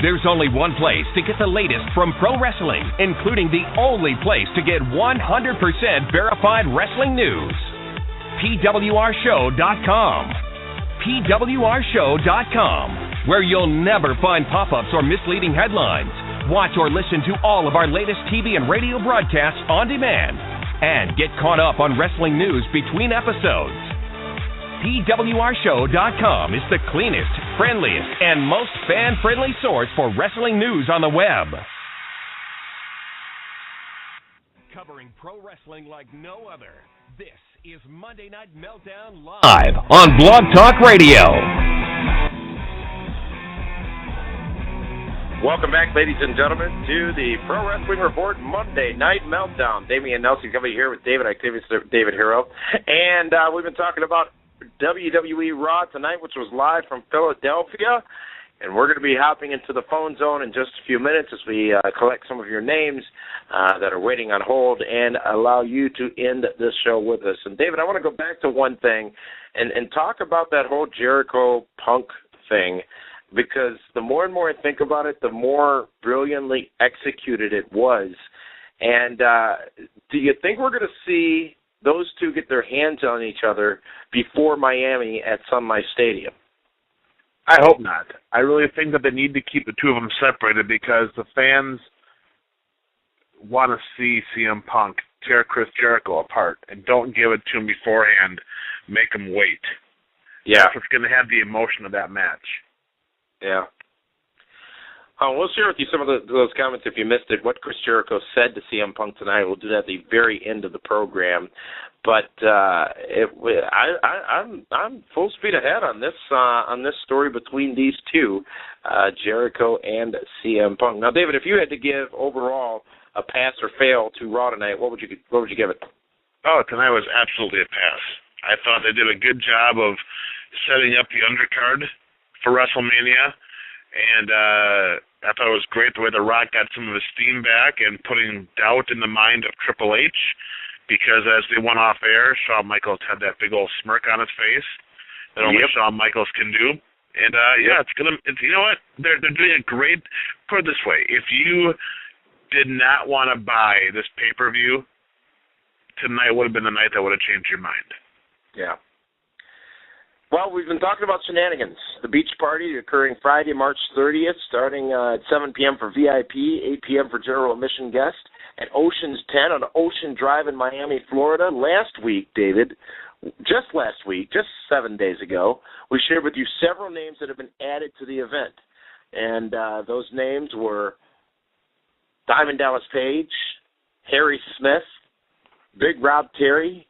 There's only one place to get the latest from pro wrestling, including the only place to get 100% verified wrestling news. PWRshow.com. PWRshow.com, where you'll never find pop-ups or misleading headlines. Watch or listen to all of our latest TV and radio broadcasts on demand, and get caught up on wrestling news between episodes. PWRshow.com is the cleanest, friendliest, and most fan-friendly source for wrestling news on the web. Covering pro wrestling like no other, this is Monday Night Meltdown live on Blog Talk Radio.
Welcome back, ladies and gentlemen, to the Pro Wrestling Report Monday Night Meltdown. Damian Nelson coming here with David Hero. And we've been talking about WWE Raw tonight, which was live from Philadelphia. And we're going to be hopping into the phone zone in just a few minutes as we collect some of your names that are waiting on hold and allow you to end this show with us. And, David, I want to go back to one thing and talk about that whole Jericho Punk thing, because the more and more I think about it, the more brilliantly executed it was. And do you think we're going to see those two get their hands on each other before Miami at Sun Life Stadium?
I hope not. I really think that they need to keep the two of them separated because the fans want to see CM Punk tear Chris Jericho apart, and don't give it to him beforehand. Make him wait.
Yeah.
That's what's going to have the emotion of that match.
Yeah. We'll share with you some of those comments if you missed it, what Chris Jericho said to CM Punk tonight. We'll do that at the very end of the program. But I'm full speed ahead on this story between these two, Jericho and CM Punk. Now, David, if you had to give overall a pass or fail to Raw tonight, what would you give it?
Oh, tonight was absolutely a pass. I thought they did a good job of setting up the undercard for WrestleMania. And I thought it was great the way The Rock got some of his steam back and putting doubt in the mind of Triple H, because as they went off air, Shawn Michaels had that big old smirk on his face that only Shawn Michaels can do. And it's you know what? They're doing a great. Put it this way: if you did not want to buy this pay-per-view, tonight would have been the night that would have changed your mind.
Yeah. Well, we've been talking about Shenanigans, the beach party occurring Friday, March 30th, starting at 7 p.m. for VIP, 8 p.m. for general admission guests, at Ocean's 10 on Ocean Drive in Miami, Florida. Last week, David, just 7 days ago, we shared with you several names that have been added to the event. And those names were Diamond Dallas Page, Harry Smith, Big Rob Terry,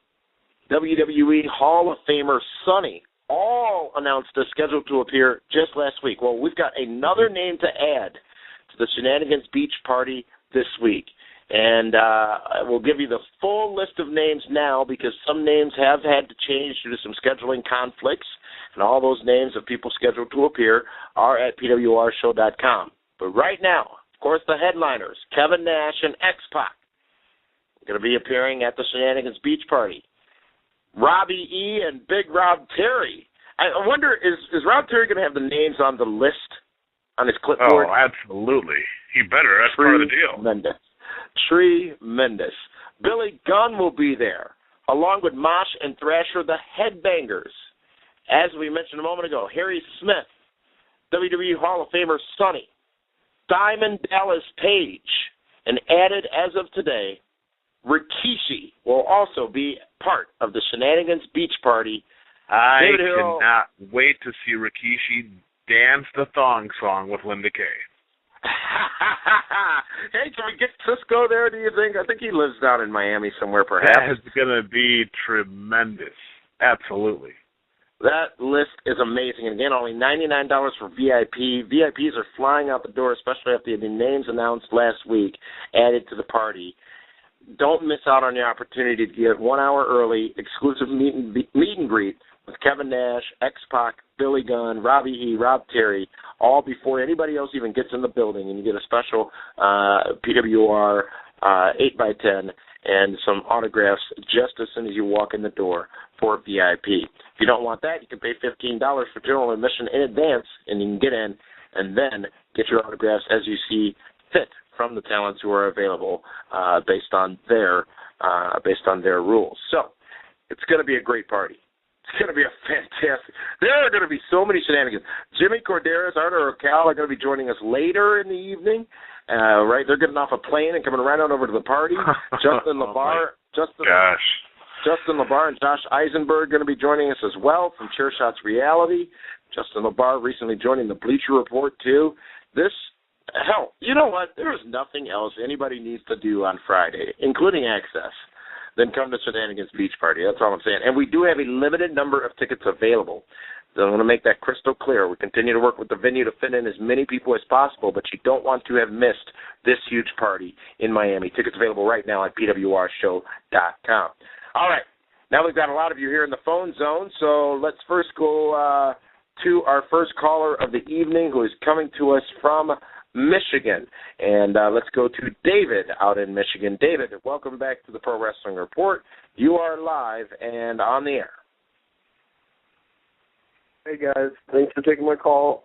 WWE Hall of Famer Sonny, all announced as scheduled to appear just last week. Well, we've got another name to add to the Shenanigans Beach Party this week. And we'll give you the full list of names now, because some names have had to change due to some scheduling conflicts. And all those names of people scheduled to appear are at PWRshow.com. But right now, of course, the headliners, Kevin Nash and X-Pac, are going to be appearing at the Shenanigans Beach Party. Robbie E. and Big Rob Terry. I wonder, is Rob Terry going to have the names on the list on his clipboard?
Oh, absolutely. He better. That's part of the deal. Tremendous.
Billy Gunn will be there, along with Mosh and Thrasher, the Headbangers. As we mentioned a moment ago, Harry Smith, WWE Hall of Famer Sonny, Diamond Dallas Page, and added as of today, Rikishi will also be part of the Shenanigans Beach Party.
I cannot wait to see Rikishi dance the thong song with Linda Kay.
Hey, can we get Cisco there, do you think? I think he lives down in Miami somewhere, perhaps.
That is going to be tremendous. Absolutely.
That list is amazing. And again, only $99 for VIP. VIPs are flying out the door, especially after the names announced last week added to the party. Don't miss out on the opportunity to get 1 hour early, exclusive meet and greet with Kevin Nash, X-Pac, Billy Gunn, Robbie E., Rob Terry, all before anybody else even gets in the building, and you get a special PWR 8x10 and some autographs just as soon as you walk in the door for VIP. If you don't want that, you can pay $15 for general admission in advance, and you can get in and then get your autographs as you see fit from the talents who are available based on their rules. So it's going to be a great party. It's going to be a fantastic. There are going to be so many shenanigans. Jimmy Corderas, Arthur O'Cal are going to be joining us later in the evening. Right, they're getting off a plane and coming right on over to the party. Justin LeBar, Justin LeBar and Josh Eisenberg going to be joining us as well from Chairshot's Reality. Justin LeBar recently joining the Bleacher Report too. Hell, you know what? There is nothing else anybody needs to do on Friday, including access, than come to Shenanigans Beach Party. That's all I'm saying. And we do have a limited number of tickets available. So I'm going to make that crystal clear. We continue to work with the venue to fit in as many people as possible, but you don't want to have missed this huge party in Miami. Tickets available right now at PWRshow.com. All right. Now we've got a lot of you here in the phone zone, so let's first go to our first caller of the evening, who is coming to us from Michigan. And let's go to David out in Michigan. David, welcome back to the Pro Wrestling Report. You are live and on the air.
Hey, guys. Thanks for taking my call.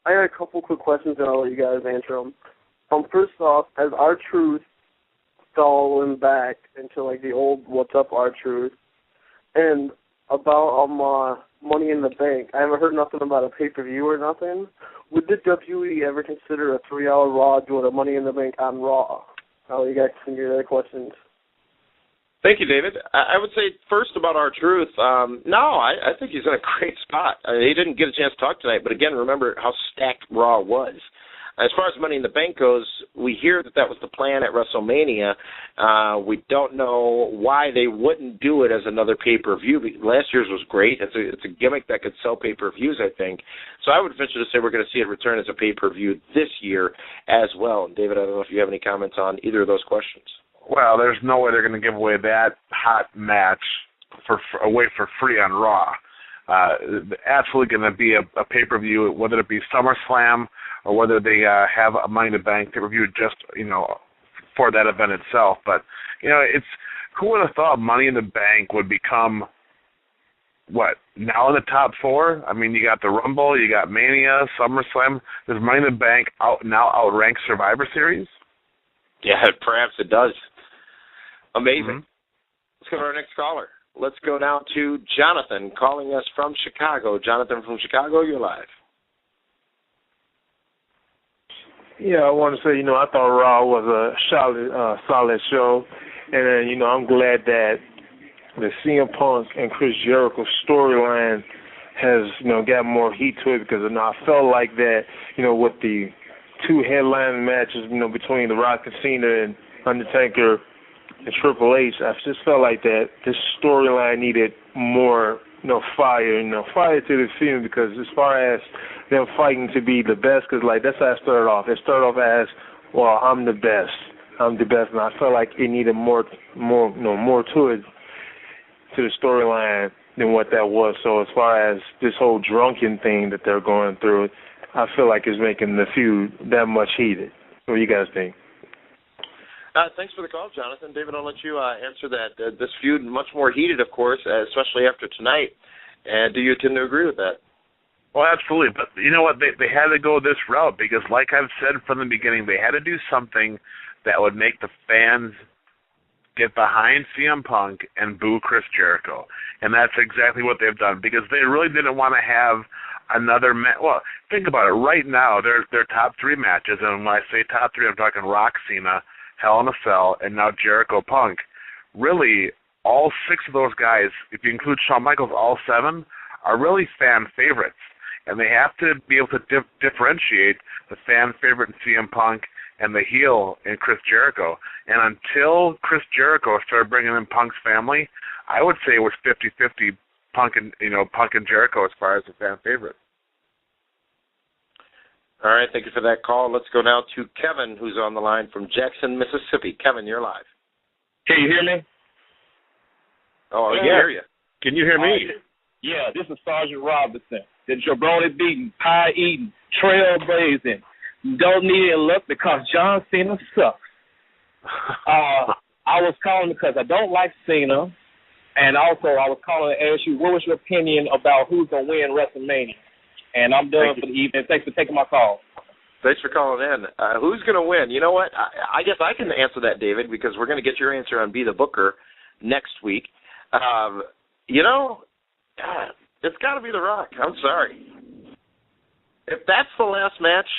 I got a couple quick questions, and I'll let you guys answer them. First off, has R-Truth fallen back into, like, the old What's Up R-Truth? And about Money in the Bank, I haven't heard nothing about a pay-per-view or nothing. Would the WWE ever consider a 3-hour Raw doing a Money in the Bank on Raw? I'll let you guys continue their questions.
Thank you, David. I would say first about R-Truth, I think he's in a great spot. He didn't get a chance to talk tonight, but again, remember how stacked Raw was. As far as Money in the Bank goes, we hear that was the plan at WrestleMania. We don't know why they wouldn't do it as another pay-per-view. Last year's was great. It's a gimmick that could sell pay-per-views, I think. So I would venture to say we're going to see it return as a pay-per-view this year as well. And David, I don't know if you have any comments on either of those questions.
Well, there's no way they're going to give away that hot match away for free on Raw. Absolutely going to be a pay-per-view, whether it be SummerSlam or whether they have a Money in the Bank pay-per-view just, for that event itself. But, who would have thought Money in the Bank would become, now in the top 4? I mean, you got the Rumble, you got Mania, SummerSlam. Does Money in the Bank outrank Survivor Series?
Yeah, perhaps it does. Amazing.
Mm-hmm.
Let's go to our next caller. Let's go now to Jonathan calling us from Chicago. Jonathan from Chicago, you're live.
Yeah, I want to say, I thought Raw was a solid show. And then, I'm glad that the CM Punk and Chris Jericho storyline has, got more heat to it because, I felt like that, with the 2 headline matches, between The Rock and Cena and Undertaker and Triple H, I just felt like that this storyline needed more, fire, fire to the film, because as far as them fighting to be the best, because that's how it started off. It started off as, well, I'm the best, and I felt like it needed more to it, to the storyline than what that was. So as far as this whole drunken thing that they're going through, I feel like it's making the feud that much heated. What do you guys think?
Thanks for the call, Jonathan. David, I'll let you answer that. This feud much more heated, of course, especially after tonight. And do you tend to agree with that?
Well, absolutely. But you know what? They had to go this route because, like I've said from the beginning, they had to do something that would make the fans get behind CM Punk and boo Chris Jericho. And that's exactly what they've done, because they really didn't want to have another match. Well, think about it. Right now, their top 3 matches, and when I say top 3, I'm talking Rock, Cena, Hell in a Cell, and now Jericho Punk. Really, all 6 of those guys, if you include Shawn Michaels, all 7, are really fan favorites. And they have to be able to differentiate the fan favorite in CM Punk and the heel in Chris Jericho. And until Chris Jericho started bringing in Punk's family, I would say it was 50-50 Punk and Jericho as far as the fan favorite.
All right, thank you for that call. Let's go now to Kevin, who's on the line from Jackson, Mississippi. Kevin, you're live.
Can you hear me?
Oh, I can hear you.
Can you hear me?
Yeah, this is Sergeant Robinson, the jabroni beating, pie eating, trailblazing. Don't need any luck because John Cena sucks. I was calling because I don't like Cena, and also I was calling to ask you what was your opinion about who's going to win WrestleMania. And I'm done for the evening. Thanks for taking my call.
Thanks for calling in. Who's going to win? You know what? I guess I can answer that, David, because we're going to get your answer on Be the Booker next week. It's got to be The Rock. I'm sorry. If that's the last match,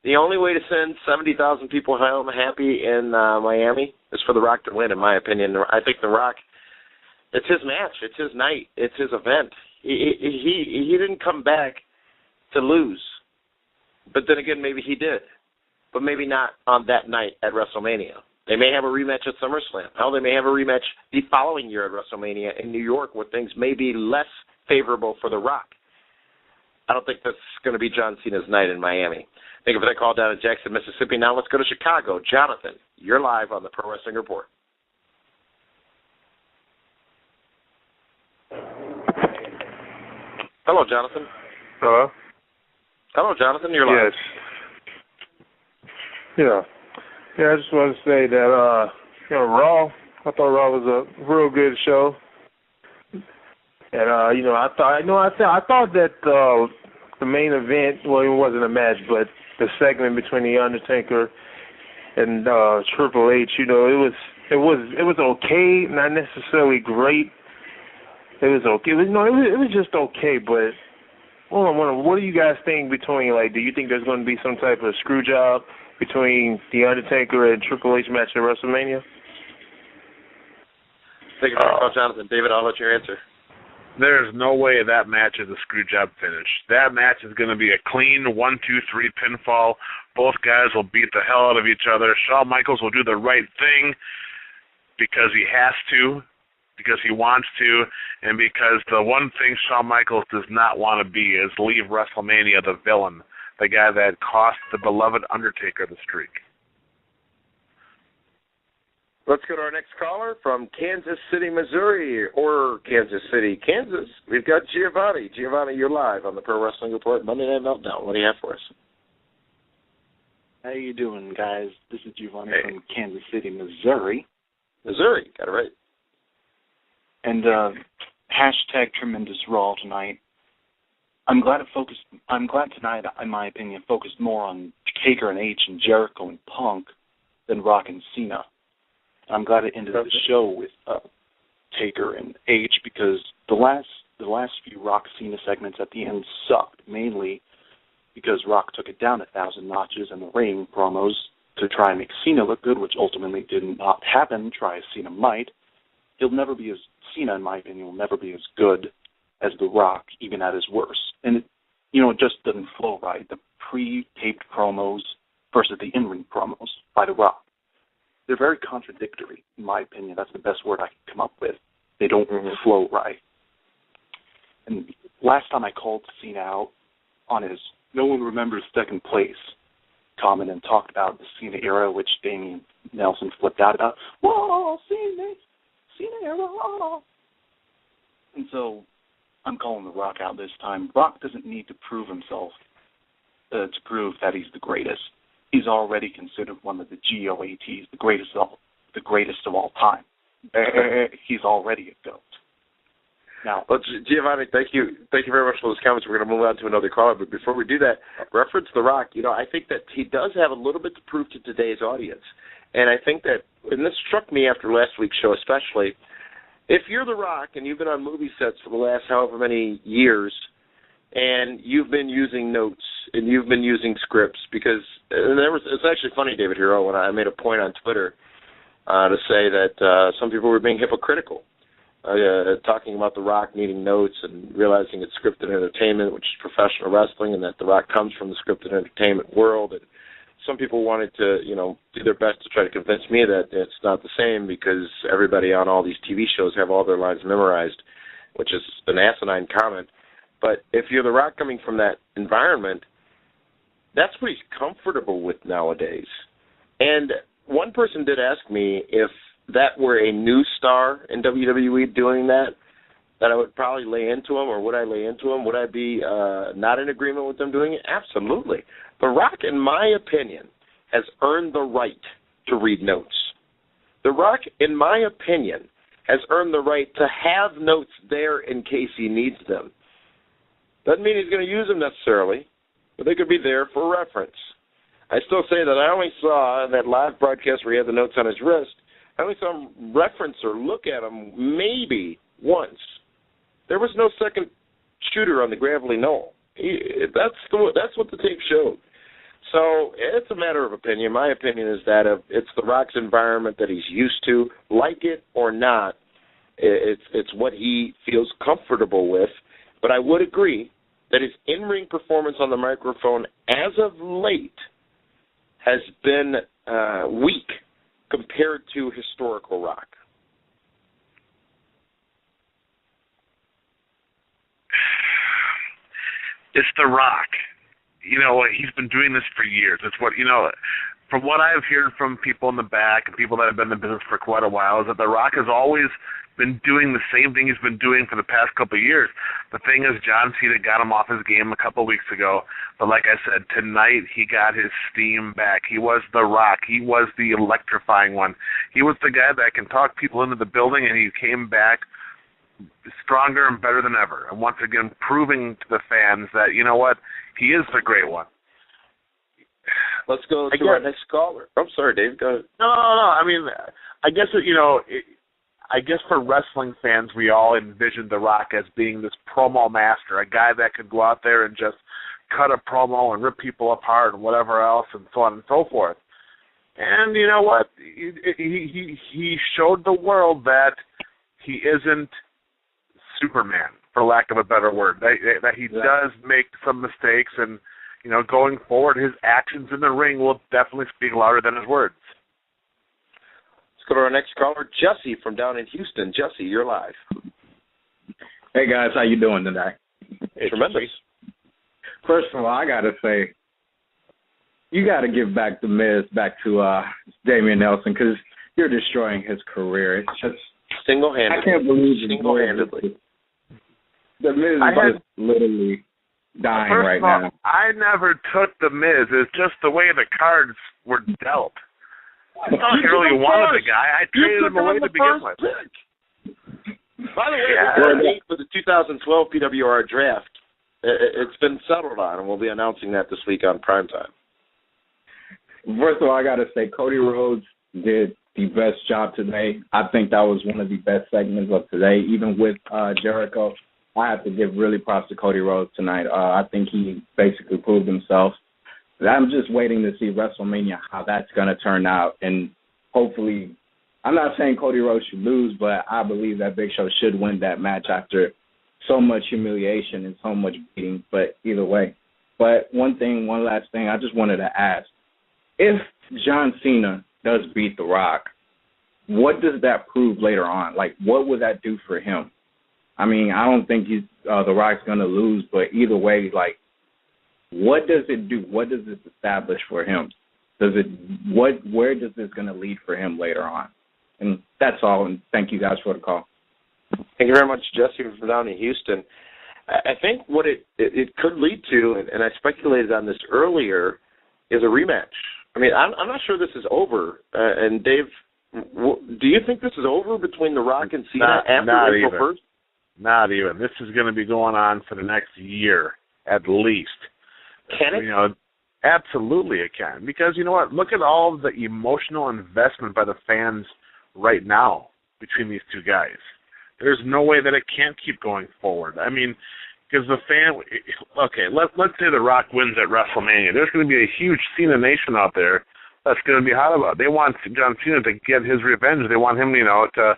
the only way to send 70,000 people home happy in Miami is for The Rock to win, in my opinion. I think The Rock, it's his match. It's his night. It's his event. He didn't come back to lose. But then again, maybe he did. But maybe not on that night at WrestleMania. They may have a rematch at SummerSlam. Hell, they may have a rematch the following year at WrestleMania in New York where things may be less favorable for The Rock. I don't think that's going to be John Cena's night in Miami. Thank you for that call down in Jackson, Mississippi. Now let's go to Chicago. Jonathan, you're live on the Pro Wrestling Report. Hello, Jonathan.
Hello?
Hello, Jonathan. You're live.
Yes. Yeah, I just want to say that, Raw, I thought Raw was a real good show. And, I thought that the main event, well, it wasn't a match, but the segment between The Undertaker and Triple H, it was okay, not necessarily great. It was okay. It was just okay, but what do you guys think between, do you think there's going to be some type of screw job between The Undertaker and Triple H match at WrestleMania?
Thank you for the call, Jonathan. David, I'll let you answer.
There's no way that match is a screw job finish. That match is going to be a clean 1-2-3 pinfall. Both guys will beat the hell out of each other. Shawn Michaels will do the right thing because he has to, because he wants to, and because the one thing Shawn Michaels does not want to be is leave WrestleMania the villain, the guy that cost the beloved Undertaker the streak.
Let's go to our next caller from Kansas City, Missouri, or Kansas City, Kansas. We've got Giovanni. Giovanni, you're live on the Pro Wrestling Report Monday Night Meltdown. What do you have for us?
How you doing, guys? This is Giovanni from Kansas City, Missouri.
Missouri, got it right.
And hashtag tremendous Raw tonight. I'm glad tonight, in my opinion, focused more on Taker and H and Jericho and Punk than Rock and Cena. I'm glad it ended the show with Taker and H because the last few Rock Cena segments at the end sucked, mainly because Rock took it down 1,000 notches in the ring promos to try and make Cena look good, which ultimately did not happen. Try as Cena might. Cena, in my opinion, will never be as good as The Rock, even at his worst. And, it just doesn't flow right. The pre-taped promos versus the in-ring promos by The Rock. They're very contradictory, in my opinion. That's the best word I can come up with. They don't flow right. And last time I called Cena out on his no one remembers second place comment and talked about the Cena era, which Damian Nelson flipped out about. Whoa, Cena era. And so I'm calling The Rock out this time. Rock doesn't need to prove himself to prove that he's the greatest. He's already considered one of the GOATs, the greatest of all time. He's already a GOAT. Now,
well, Giovanni, thank you very much for those comments. We're going to move on to another caller, but before we do that, reference The Rock. I think that he does have a little bit to prove to today's audience, and I think that, and this struck me after last week's show especially. If you're The Rock and you've been on movie sets for the last however many years, and you've been using notes and you've been using scripts, because it's actually funny, David Hero, when I made a point on Twitter to say that some people were being hypocritical, talking about The Rock needing notes and realizing it's scripted entertainment, which is professional wrestling, and that The Rock comes from the scripted entertainment world. And some people wanted to, do their best to try to convince me that it's not the same because everybody on all these TV shows have all their lines memorized, which is an asinine comment. But if you're The Rock coming from that environment, that's what he's comfortable with nowadays. And one person did ask me if that were a new star in WWE doing that I would probably lay into him, or would I lay into him? Would I be not in agreement with them doing it? Absolutely. The Rock, in my opinion, has earned the right to read notes. The Rock, in my opinion, has earned the right to have notes there in case he needs them. Doesn't mean he's going to use them necessarily, but they could be there for reference. I still say that I only saw in that live broadcast where he had the notes on his wrist, I only saw him reference or look at them maybe once. There was no second shooter on the gravelly knoll. That's what the tape showed. So it's a matter of opinion. My opinion is that it's The Rock's environment that he's used to, like it or not. It's what he feels comfortable with. But I would agree that his in-ring performance on the microphone as of late has been weak compared to historical Rock.
It's The Rock. He's been doing this for years. It's what, from what I've heard from people in the back and people that have been in the business for quite a while, is that The Rock has always been doing the same thing he's been doing for the past couple of years. The thing is, John Cena got him off his game a couple of weeks ago, but like I said, tonight he got his steam back. He was The Rock. He was the electrifying one. He was the guy that can talk people into the building, and he came back stronger and better than ever. And once again, proving to the fans that, you know what, he is the great one.
Let's go to our next caller. I'm sorry, Dave. Go ahead.
No. I mean, I guess I guess for wrestling fans, we all envisioned The Rock as being this promo master, a guy that could go out there and just cut a promo and rip people apart and whatever else and so on and so forth. And you know what? He showed the world that he isn't Superman, for lack of a better word. That he does make some mistakes, and going forward, his actions in the ring will definitely speak louder than his words.
Let's go to our next caller, Jesse from down in Houston. Jesse, you're live.
Hey guys, how you doing today?
Hey, tremendous.
First of all, I gotta say, you gotta give back the Miz back to Damian Nelson, because you're destroying his career. It's just
single-handedly.
I can't believe it.
Single-handedly.
The Miz is just literally dying right now.
I never took the Miz. It's just the way the cards were dealt. I thought you really wanted the guy. I traded him away to begin with.
By the way, we're date for the 2012 PWR draft. It's been settled on, and we'll be announcing that this week on Primetime.
First of all, I got to say, Cody Rhodes did the best job today. I think that was one of the best segments of today. Even with Jericho, I have to give really props to Cody Rhodes tonight. I think he basically proved himself. I'm just waiting to see WrestleMania, how that's going to turn out. And hopefully, I'm not saying Cody Rhodes should lose, but I believe that Big Show should win that match after so much humiliation and so much beating. But either way. But one last thing, I just wanted to ask. If John Cena does beat The Rock, what does that prove later on? Like, what would that do for him? I mean, I don't think The Rock's going to lose, but either way, like, what does it do? What does this establish for him? Where does this going to lead for him later on? And that's all, and thank you guys for the call.
Thank you very much, Jesse, from down in Houston. I think what it could lead to, and I speculated on this earlier, is a rematch. I mean, I'm not sure this is over. And Dave, do you think this is over between The Rock and Cena after April 1st?
Not even. This is going to be going on for the next year, at least.
Can it?
Absolutely it can. Because you know what? Look at all the emotional investment by the fans right now between these two guys. There's no way that it can't keep going forward. I mean, because the fan, okay, let's say The Rock wins at WrestleMania. There's going to be a huge Cena Nation out there that's going to be hot about it. They want John Cena to get his revenge. They want him, to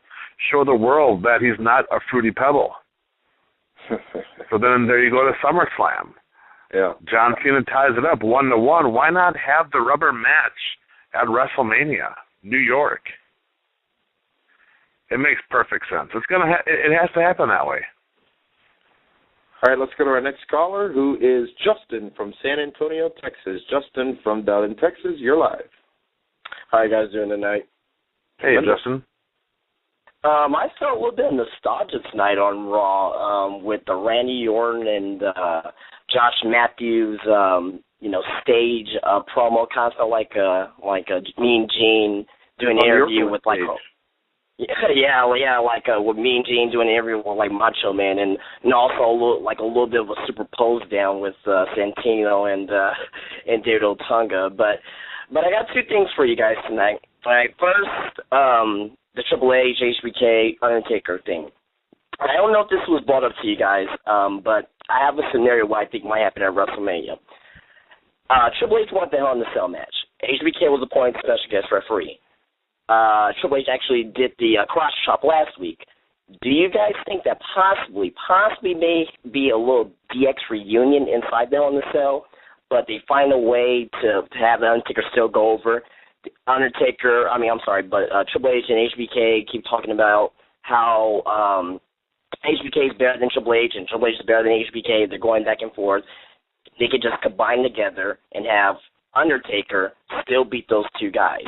show the world that he's not a fruity pebble. So then there you go to SummerSlam.
Yeah.
John Cena ties it up 1-1. Why not have the rubber match at WrestleMania, New York? It makes perfect sense. It has to happen that way.
All right, let's go to our next caller, who is Justin from San Antonio, Texas. Justin from down in Texas, you're live. How you guys doing tonight?
Hey, Justin.
I felt a little bit of nostalgia tonight on Raw with the Randy Orton and Josh Matthews, stage promo, kind of like a Mean Gene doing an interview with like. With Mean Gene doing an interview with like Macho Man, and also a little bit of a super pose down with Santino and David Otunga. But I got two things for you guys tonight. All right, first, the Triple H, HBK, Undertaker thing. I don't know if this was brought up to you guys, but I have a scenario what I think might happen at WrestleMania. Triple H won the Hell in a Cell match. HBK was appointed special guest referee. Triple H actually did the cross chop last week. Do you guys think that possibly may be a little DX reunion inside the Hell in a Cell, but they find a way to have the Undertaker still go over? Triple H and HBK keep talking about how HBK is better than Triple H and Triple H is better than HBK. They're going back and forth. They could just combine together and have Undertaker still beat those two guys.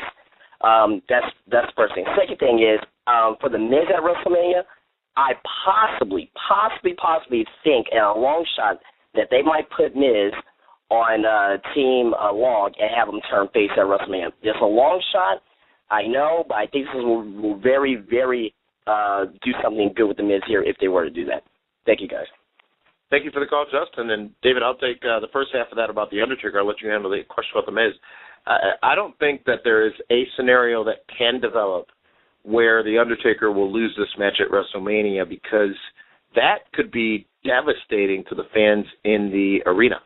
That's the first thing. Second thing is, for the Miz at WrestleMania, I possibly think, in a long shot, that they might put Miz on Team Long and have him turn face at WrestleMania. It's a long shot, I know, but I think this will very, very do something good with the Miz here if they were to do that. Thank you, guys.
Thank you for the call, Justin. And, David, I'll take the first half of that about The Undertaker. I'll let you handle the question about the Miz. I don't think that there is a scenario that can develop where The Undertaker will lose this match at WrestleMania, because that could be devastating to the fans in the arena.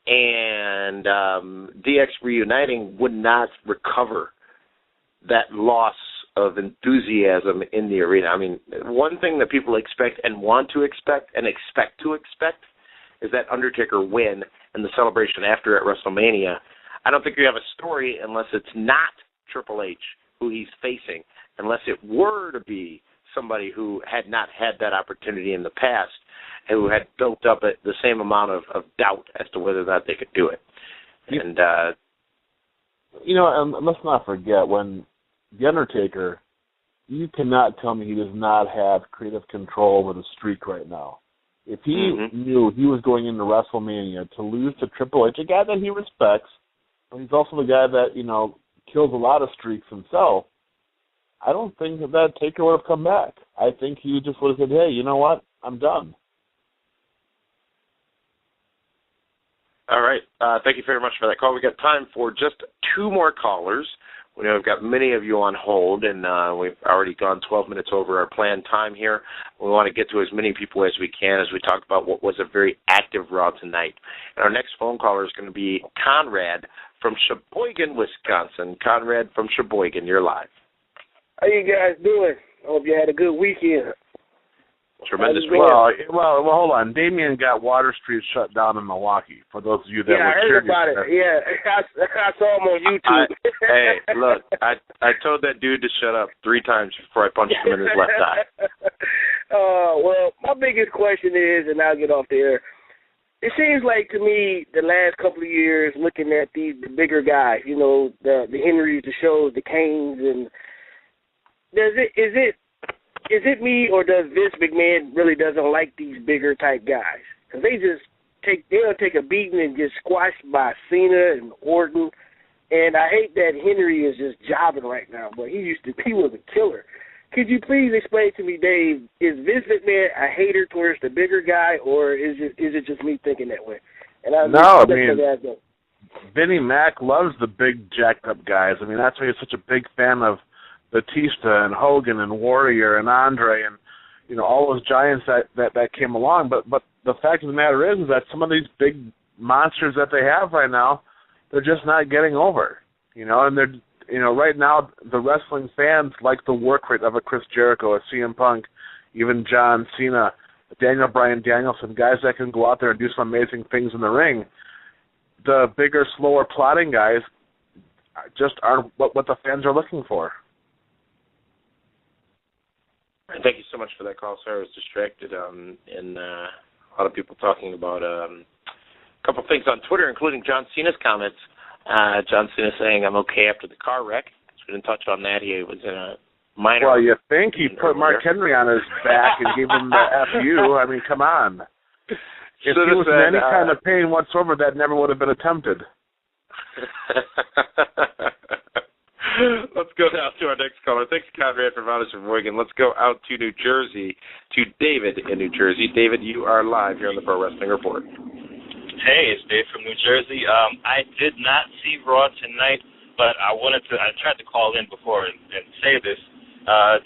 And DX reuniting would not recover that loss of enthusiasm in the arena. I mean, one thing that people expect and want to expect and expect to expect is that Undertaker win and the celebration after at WrestleMania. I don't think you have a story unless it's not Triple H who he's facing, unless it were to be somebody who had not had that opportunity in the past and who had built up the same amount of doubt as to whether or not they could do it. And,
and let's not forget, when The Undertaker, you cannot tell me he does not have creative control over the streak right now. If he knew he was going into WrestleMania to lose to Triple H, a guy that he respects, and he's also the guy that, kills a lot of streaks himself, I don't think that Taker would have come back. I think he just would have said, hey, you know what? I'm done.
All right. Thank you very much for that call. We got time for just 2 more callers. We know we've got many of you on hold, and we've already gone 12 minutes over our planned time here. We want to get to as many people as we can as we talk about what was a very active Raw tonight. And our next phone caller is going to be Conrad from Sheboygan, Wisconsin. Conrad from Sheboygan, you're live.
How you guys doing? I hope you had a good weekend.
Tremendous
weekend. Well, hold on. Damien got Water Street shut down in Milwaukee, for those of you that were
I heard about it. Yeah, I saw him on YouTube.
Hey, look, I told that dude to shut up 3 times before I punched him in his left eye.
Well, my biggest question is, and I'll get off the air, it seems like to me the last couple of years, looking at the bigger guys, the Henrys, the Shows, the Kanes, and is it me, or does Vince McMahon really doesn't like these bigger type guys? Because they'll take a beating and get squashed by Cena and Orton. And I hate that Henry is just jobbing right now, but he was a killer. Could you please explain to me, Dave, is Vince McMahon a hater towards the bigger guy, or is it just me thinking that way?
Vinnie Mac loves the big jacked up guys. I mean, that's why he's such a big fan of Batista and Hogan and Warrior and Andre and all those giants that came along. But the fact of the matter is that some of these big monsters that they have right now, they're just not getting over. And they're right now the wrestling fans like the work rate of a Chris Jericho, a CM Punk, even John Cena, Bryan Danielson, guys that can go out there and do some amazing things in the ring. The bigger, slower, plotting guys just aren't what the fans are looking for.
Thank you so much for that call, sir. I was distracted, and a lot of people talking about a couple things on Twitter, including John Cena's comments. John Cena saying, I'm okay after the car wreck. We didn't touch on that. He was in a minor...
Well, you think he put Mark Henry on his back and gave him the FU? I mean, come on. If he was in any kind of pain whatsoever, that never would have been attempted.
Let's go now to our next caller. Thanks, Conrad, for Vonnis from Oregon. Let's go out to New Jersey, to David in New Jersey. David, you are live here on the Pro Wrestling Report.
Hey, it's Dave from New Jersey. I did not see Raw tonight, but I tried to call in before and say this.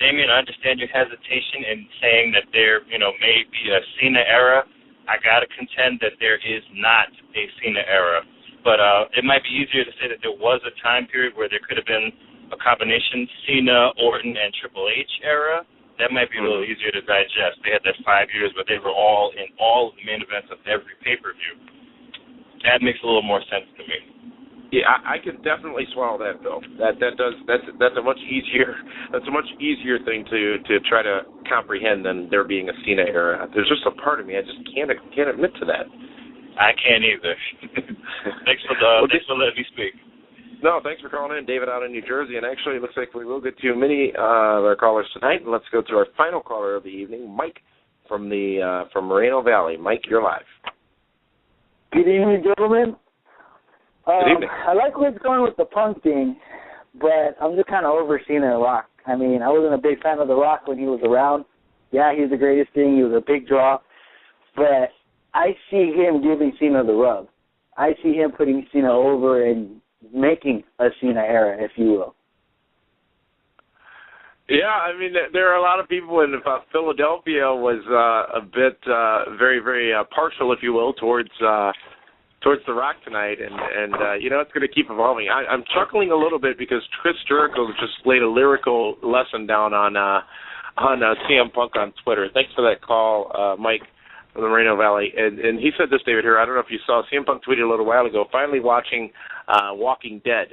Damien, I understand your hesitation in saying that there, may be a Cena era. I got to contend that there is not a Cena era. But it might be easier to say that there was a time period where there could have been a combination Cena, Orton, and Triple H era. That might be a little easier to digest. They had that 5 years where they were all in all of the main events of every pay-per-view. That makes a little more sense to me.
Yeah, I can definitely swallow that, Bill. That's a much easier thing to try to comprehend than there being a Cena era. There's just a part of me I just can't admit to that.
I can't either. Thanks for letting me speak.
No, thanks for calling in, David, out in New Jersey. And actually, it looks like we will get to many of our callers tonight. And let's go to our final caller of the evening, Mike from Moreno Valley. Mike, you're live.
Good evening, gentlemen.
Good evening.
I like what's going with the Punk thing, but I'm just kind of over Cena and Rock. I mean, I wasn't a big fan of The Rock when he was around. Yeah, he's the greatest thing. He was a big draw. But I see him giving Cena the rub. I see him putting Cena over and making a Cena era, if you will.
Yeah, I mean, there are a lot of people in Philadelphia was a bit very, very partial, if you will, towards towards The Rock tonight, and it's going to keep evolving. I'm chuckling a little bit because Chris Jericho just laid a lyrical lesson down on CM Punk on Twitter. Thanks for that call, Mike from the Moreno Valley. And he said this, David, here. I don't know if you saw, CM Punk tweeted a little while ago, finally watching Walking Dead,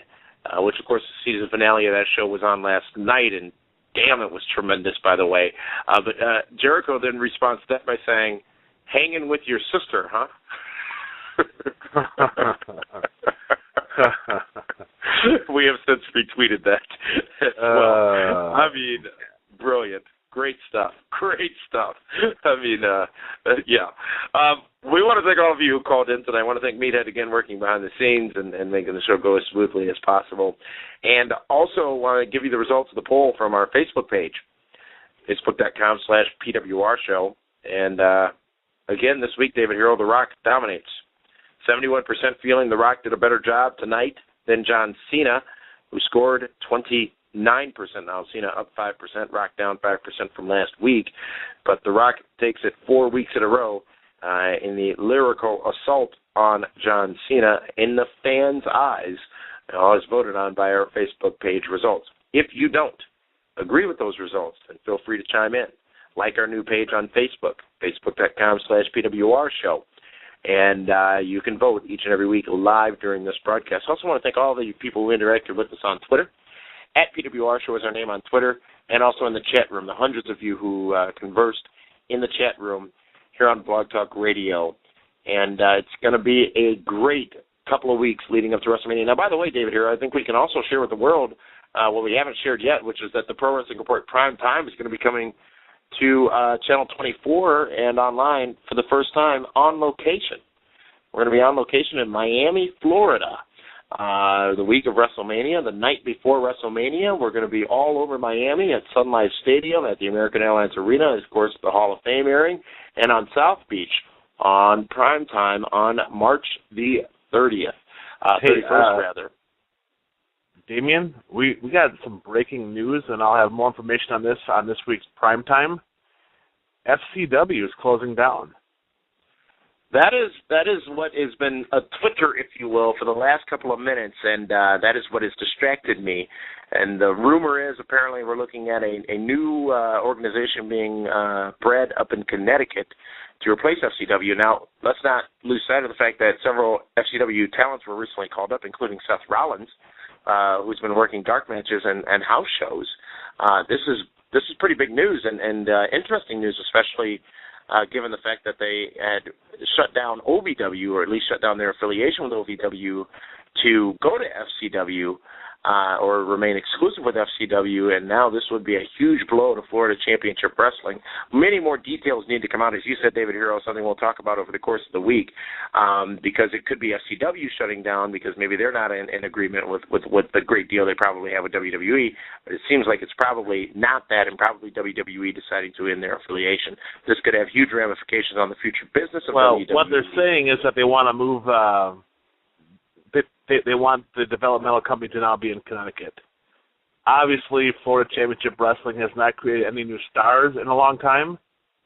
which, of course, the season finale of that show was on last night, and damn, it was tremendous, by the way. But Jericho then responds to that by saying, hanging with your sister, huh? We have since retweeted that as well. I mean, brilliant. Great stuff. I mean, yeah. We want to thank all of you who called in tonight. I want to thank Meathead again, working behind the scenes and making the show go as smoothly as possible. And also want to give you the results of the poll from our Facebook page, facebook.com/PWR show. And again, this week, David Hero, The Rock dominates. 71% feeling The Rock did a better job tonight than John Cena, who scored 29%. Now Cena up 5%, Rock down 5% from last week. But The Rock takes it 4 weeks in a row in the lyrical assault on John Cena in the fans' eyes, as voted on by our Facebook page results. If you don't agree with those results, then feel free to chime in. Like our new page on Facebook, facebook.com/PWR show. And you can vote each and every week live during this broadcast. I also want to thank all the people who interacted with us on Twitter. At PWR Show is our name on Twitter, and also in the chat room, the hundreds of you who conversed in the chat room here on Blog Talk Radio. And it's going to be a great couple of weeks leading up to WrestleMania. Now, by the way, David, here, I think we can also share with the world what we haven't shared yet, which is that the Pro Wrestling Report Prime Time is going to be coming to Channel 24 and online for the first time on location. We're going to be on location in Miami, Florida, the week of WrestleMania, the night before WrestleMania. We're going to be all over Miami at Sun Life Stadium, at the American Airlines Arena, of course, the Hall of Fame airing, and on South Beach on prime time on March the 30th. 31st, rather.
Damien, we got some breaking news, and I'll have more information on this week's prime time. FCW is closing down.
That is what has been a Twitter, if you will, for the last couple of minutes, and that is what has distracted me. And the rumor is apparently we're looking at a new organization being bred up in Connecticut to replace FCW. Now, let's not lose sight of the fact that several FCW talents were recently called up, including Seth Rollins, who's been working dark matches and house shows. This is pretty big news and interesting news, especially given the fact that they had shut down OVW, or at least shut down their affiliation with OVW, to go to FCW or remain exclusive with FCW, and now this would be a huge blow to Florida Championship Wrestling. Many more details need to come out, as you said, David Hero, something we'll talk about over the course of the week, because it could be FCW shutting down because maybe they're not in agreement with the great deal they probably have with WWE, but it seems like it's probably not that, and probably WWE deciding to end their affiliation. This could have huge ramifications on the future business of WWE.
Well, what they're saying is that they want to move... They want the developmental company to now be in Connecticut. Obviously, Florida Championship Wrestling has not created any new stars in a long time.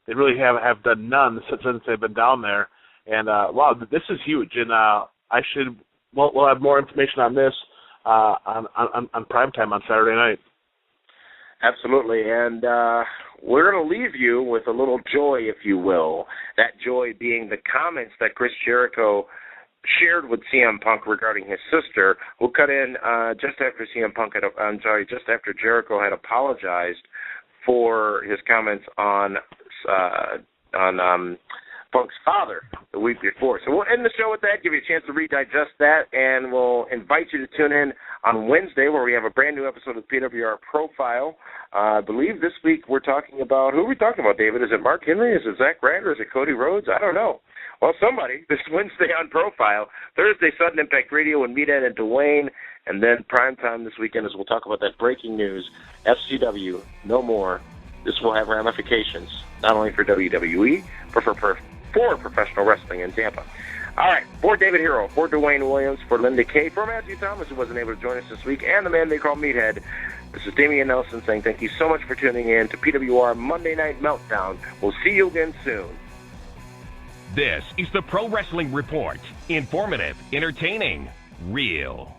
They really have done none since they've been down there. And, wow, this is huge. And we'll have more information on this on primetime on Saturday night.
Absolutely. And we're going to leave you with a little joy, if you will. That joy being the comments that Chris Jericho shared with CM Punk regarding his sister, who cut in just after Jericho had apologized for his comments on Punk's father the week before. So we'll end the show with that, give you a chance to redigest that, and we'll invite you to tune in on Wednesday where we have a brand new episode of PWR Profile. I believe this week we're talking about, who are we talking about, David? Is it Mark Henry? Is it Zack Ryder? Is it Cody Rhodes? I don't know. Well, somebody, this Wednesday on Profile, Thursday, Sudden Impact Radio and Meathead and Dwayne, and then primetime this weekend as we'll talk about that breaking news, FCW, no more. This will have ramifications, not only for WWE, but for professional wrestling in Tampa. All right, for David Hero, for Dwayne Williams, for Linda Kay, for Matthew Thomas, who wasn't able to join us this week, and the man they call Meathead, this is Damian Nelson saying thank you so much for tuning in to PWR Monday Night Meltdown. We'll see you again soon.
This is the Pro Wrestling Report. Informative, entertaining, real.